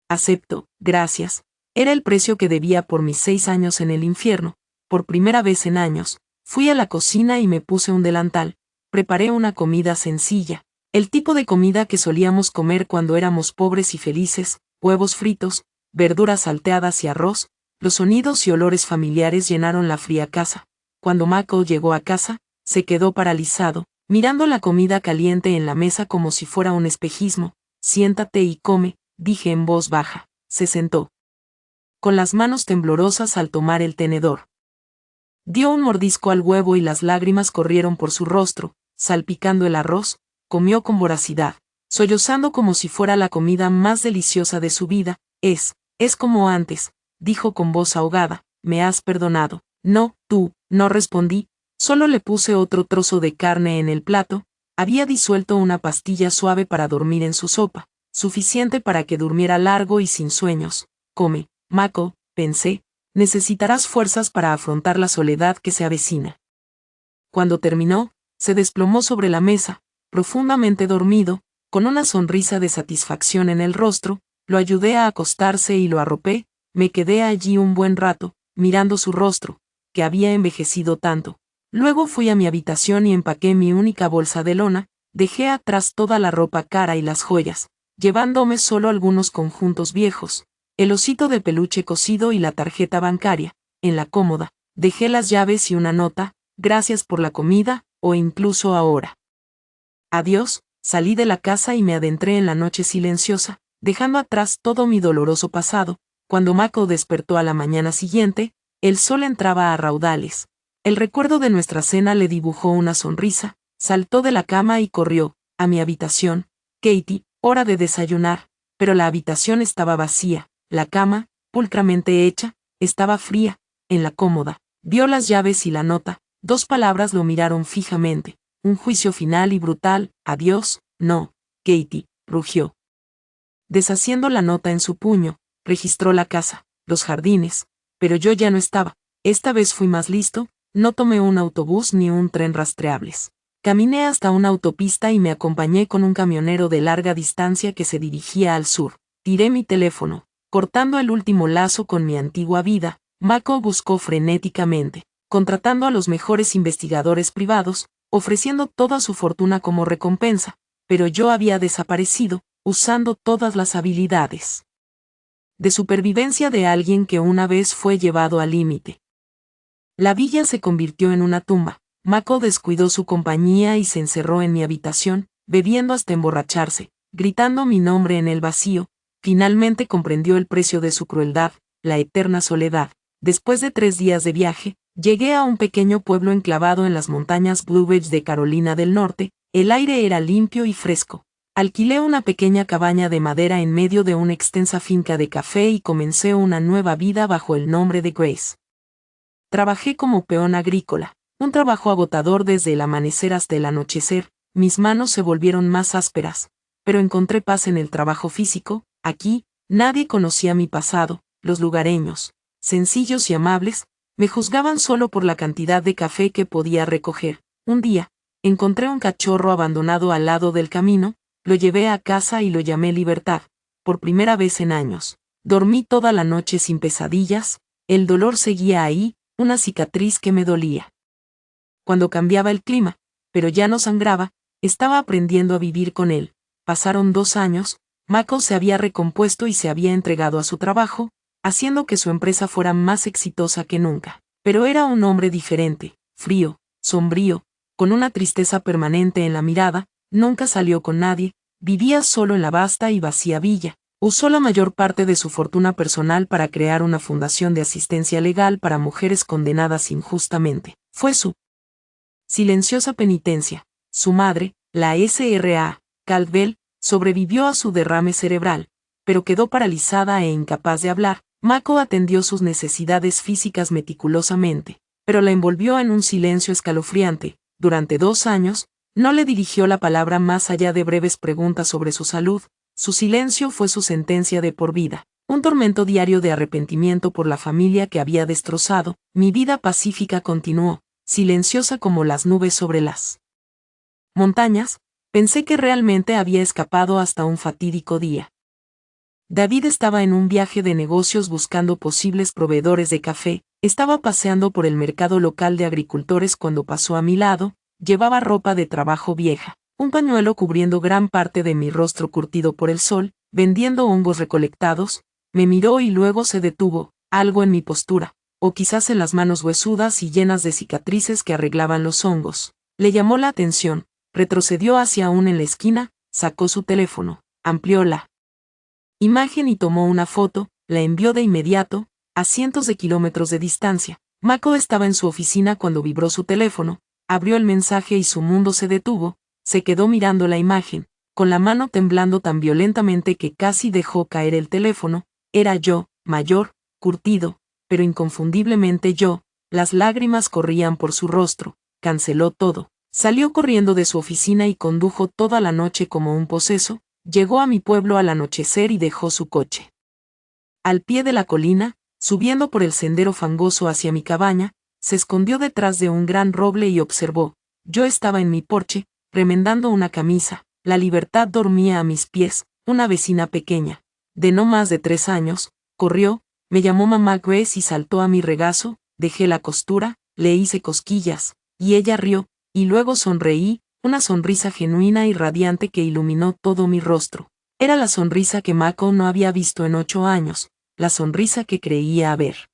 acepto, gracias. Era el precio que debía por mis 6 años en el infierno. Por primera vez en años, fui a la cocina y me puse un delantal. Preparé una comida sencilla, el tipo de comida que solíamos comer cuando éramos pobres y felices: huevos fritos, verduras salteadas y arroz. Los sonidos y olores familiares llenaron la fría casa. Cuando Mako llegó a casa, se quedó paralizado, mirando la comida caliente en la mesa como si fuera un espejismo. Siéntate y come, dije en voz baja. Se sentó, con las manos temblorosas al tomar el tenedor. Dio un mordisco al huevo y las lágrimas corrieron por su rostro, salpicando el arroz. Comió con voracidad, sollozando como si fuera la comida más deliciosa de su vida. Es como antes, dijo con voz ahogada. ¿Me has perdonado? No, tú, no respondí. Solo le puse otro trozo de carne en el plato. Había disuelto una pastilla suave para dormir en su sopa, suficiente para que durmiera largo y sin sueños. Come, Mako, pensé, Necesitarás fuerzas para afrontar la soledad que se avecina. Cuando terminó, se desplomó sobre la mesa, profundamente dormido, con una sonrisa de satisfacción en el rostro. Lo ayudé a acostarse y lo arropé. Me quedé allí un buen rato, mirando su rostro, que había envejecido tanto. Luego fui a mi habitación y empaqué mi única bolsa de lona, dejé atrás toda la ropa cara y las joyas, llevándome solo algunos conjuntos viejos, el osito de peluche cosido y la tarjeta bancaria. En la cómoda, dejé las llaves y una nota: gracias por la comida, o incluso ahora. Adiós. Salí de la casa y me adentré en la noche silenciosa, dejando atrás todo mi doloroso pasado. Cuando Mako despertó a la mañana siguiente, el sol entraba a raudales. El recuerdo de nuestra cena le dibujó una sonrisa, saltó de la cama y corrió a mi habitación. Katie, hora de desayunar. Pero la habitación estaba vacía, la cama, pulcramente hecha, estaba fría. En la cómoda, vio las llaves y la nota. 2 palabras lo miraron fijamente. Un juicio final y brutal: adiós. No, Katie, rugió. Deshaciendo la nota en su puño, registró la casa, los jardines, pero yo ya no estaba. Esta vez fui más listo, no tomé un autobús ni un tren rastreables. Caminé hasta una autopista y me acompañé con un camionero de larga distancia que se dirigía al sur. Tiré mi teléfono, cortando el último lazo con mi antigua vida. Mako buscó frenéticamente, contratando a los mejores investigadores privados, ofreciendo toda su fortuna como recompensa, pero yo había desaparecido, usando todas las habilidades de supervivencia de alguien que una vez fue llevado al límite. La villa se convirtió en una tumba. Mako descuidó su compañía y se encerró en mi habitación, bebiendo hasta emborracharse, gritando mi nombre en el vacío. Finalmente comprendió el precio de su crueldad, la eterna soledad. Después de 3 días de viaje, llegué a un pequeño pueblo enclavado en las montañas Blue Ridge de Carolina del Norte. El aire era limpio y fresco. Alquilé una pequeña cabaña de madera en medio de una extensa finca de café y comencé una nueva vida bajo el nombre de Grace. Trabajé como peón agrícola, un trabajo agotador desde el amanecer hasta el anochecer. Mis manos se volvieron más ásperas, pero encontré paz en el trabajo físico. Aquí, nadie conocía mi pasado. Los lugareños, sencillos y amables, me juzgaban solo por la cantidad de café que podía recoger. Un día, encontré un cachorro abandonado al lado del camino, lo llevé a casa y lo llamé Libertad. Por primera vez en años, dormí toda la noche sin pesadillas. El dolor seguía ahí, una cicatriz que me dolía cuando cambiaba el clima, pero ya no sangraba. Estaba aprendiendo a vivir con él. Pasaron 2 años, Mako se había recompuesto y se había entregado a su trabajo, haciendo que su empresa fuera más exitosa que nunca. Pero era un hombre diferente, frío, sombrío, con una tristeza permanente en la mirada. Nunca salió con nadie, vivía solo en la vasta y vacía villa. Usó la mayor parte de su fortuna personal para crear una fundación de asistencia legal para mujeres condenadas injustamente. Fue su silenciosa penitencia. Su madre, la Sra. Caldwell, sobrevivió a su derrame cerebral, pero quedó paralizada e incapaz de hablar. Mako atendió sus necesidades físicas meticulosamente, pero la envolvió en un silencio escalofriante. Durante 2 años, no le dirigió la palabra más allá de breves preguntas sobre su salud. Su silencio fue su sentencia de por vida, un tormento diario de arrepentimiento por la familia que había destrozado. Mi vida pacífica continuó, silenciosa como las nubes sobre las montañas. Pensé que realmente había escapado hasta un fatídico día. David estaba en un viaje de negocios buscando posibles proveedores de café. Estaba paseando por el mercado local de agricultores cuando pasó a mi lado. Llevaba ropa de trabajo vieja, un pañuelo cubriendo gran parte de mi rostro curtido por el sol, vendiendo hongos recolectados. Me miró y luego se detuvo, algo en mi postura, o quizás en las manos huesudas y llenas de cicatrices que arreglaban los hongos, le llamó la atención. Retrocedió hacia un en la esquina, sacó su teléfono, amplió la imagen y tomó una foto. La envió de inmediato, a cientos de kilómetros de distancia. Mako estaba en su oficina cuando vibró su teléfono, abrió el mensaje y su mundo se detuvo. Se quedó mirando la imagen, con la mano temblando tan violentamente que casi dejó caer el teléfono. Era yo, mayor, curtido, pero inconfundiblemente yo. Las lágrimas corrían por su rostro. Canceló todo. Salió corriendo de su oficina y condujo toda la noche como un poseso. Llegó a mi pueblo al anochecer y dejó su coche al pie de la colina. subiendo por el sendero fangoso hacia mi cabaña, se escondió detrás de un gran roble y observó. Yo estaba en mi porche, remendando una camisa. La libertad dormía a mis pies. Una vecina pequeña, de no más de 3 años, corrió, me llamó mamá Grace y saltó a mi regazo. Dejé la costura, le hice cosquillas, y ella rió, y luego sonreí, una sonrisa genuina y radiante que iluminó todo mi rostro. Era la sonrisa que Mako no había visto en 8 años, la sonrisa que creía haber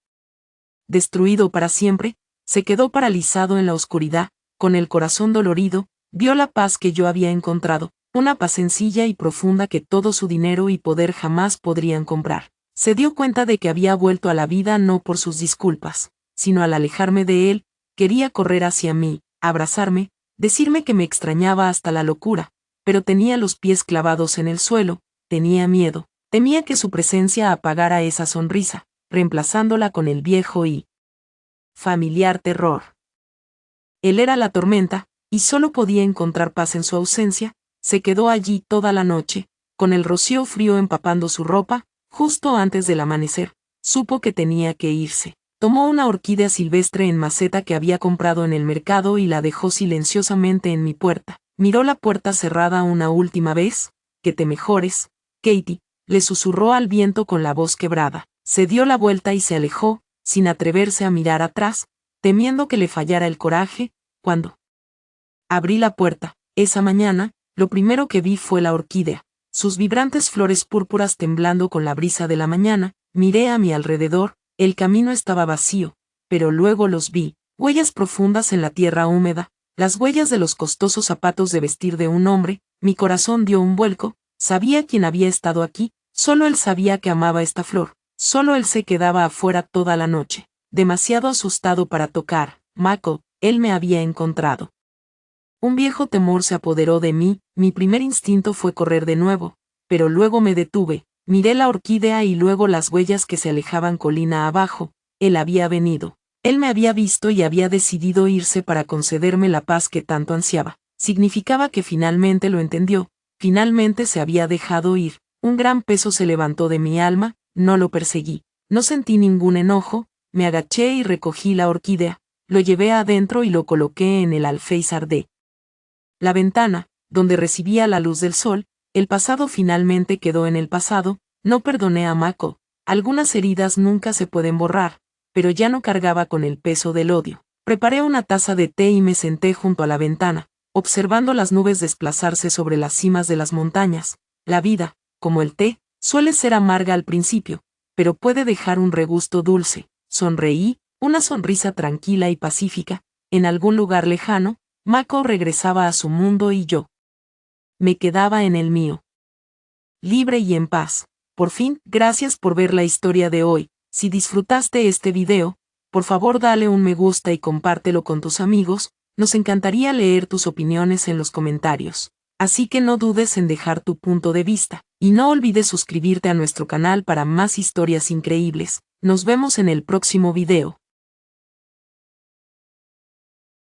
destruido para siempre. Se quedó paralizado en la oscuridad, con el corazón dolorido. Vio la paz que yo había encontrado, una paz sencilla y profunda que todo su dinero y poder jamás podrían comprar. Se dio cuenta de que había vuelto a la vida no por sus disculpas, sino al alejarme de él. Quería correr hacia mí, abrazarme, decirme que me extrañaba hasta la locura, pero tenía los pies clavados en el suelo, tenía miedo, temía que su presencia apagara esa sonrisa, reemplazándola con el viejo y familiar terror. Él era la tormenta, y solo podía encontrar paz en su ausencia. Se quedó allí toda la noche, con el rocío frío empapando su ropa. Justo antes del amanecer, supo que tenía que irse. Tomó una orquídea silvestre en maceta que había comprado en el mercado y la dejó silenciosamente en mi puerta. Miró la puerta cerrada una última vez. Que te mejores, Katie, le susurró al viento con la voz quebrada. Se dio la vuelta y se alejó, sin atreverse a mirar atrás, temiendo que le fallara el coraje. Cuando abrí la puerta, esa mañana, lo primero que vi fue la orquídea, sus vibrantes flores púrpuras temblando con la brisa de la mañana. Miré a mi alrededor, el camino estaba vacío, pero luego los vi, huellas profundas en la tierra húmeda, las huellas de los costosos zapatos de vestir de un hombre. Mi corazón dio un vuelco, sabía quién había estado aquí, solo él sabía que amaba esta flor, solo él se quedaba afuera toda la noche, demasiado asustado para tocar. Mako, él me había encontrado. Un viejo temor se apoderó de mí. Mi primer instinto fue correr de nuevo, pero luego me detuve, miré la orquídea y luego las huellas que se alejaban colina abajo. Él había venido. Él me había visto y había decidido irse para concederme la paz que tanto ansiaba. Significaba que finalmente lo entendió, finalmente se había dejado ir. Un gran peso se levantó de mi alma. No lo perseguí, no sentí ningún enojo. Me agaché y recogí la orquídea, lo llevé adentro y lo coloqué en el alféizar de la ventana, donde recibía la luz del sol. El pasado finalmente quedó en el pasado. No perdoné a Mako. Algunas heridas nunca se pueden borrar, pero ya no cargaba con el peso del odio. Preparé una taza de té y me senté junto a la ventana, observando las nubes desplazarse sobre las cimas de las montañas. La vida, como el té, suele ser amarga al principio, pero puede dejar un regusto dulce. Sonreí, una sonrisa tranquila y pacífica. En algún lugar lejano, Mako regresaba a su mundo y yo me quedaba en el mío, libre y en paz. Por fin. Gracias por ver la historia de hoy. Si disfrutaste este video, por favor dale un me gusta y compártelo con tus amigos. Nos encantaría leer tus opiniones en los comentarios. Así que no dudes en dejar tu punto de vista, y no olvides suscribirte a nuestro canal para más historias increíbles. Nos vemos en el próximo video.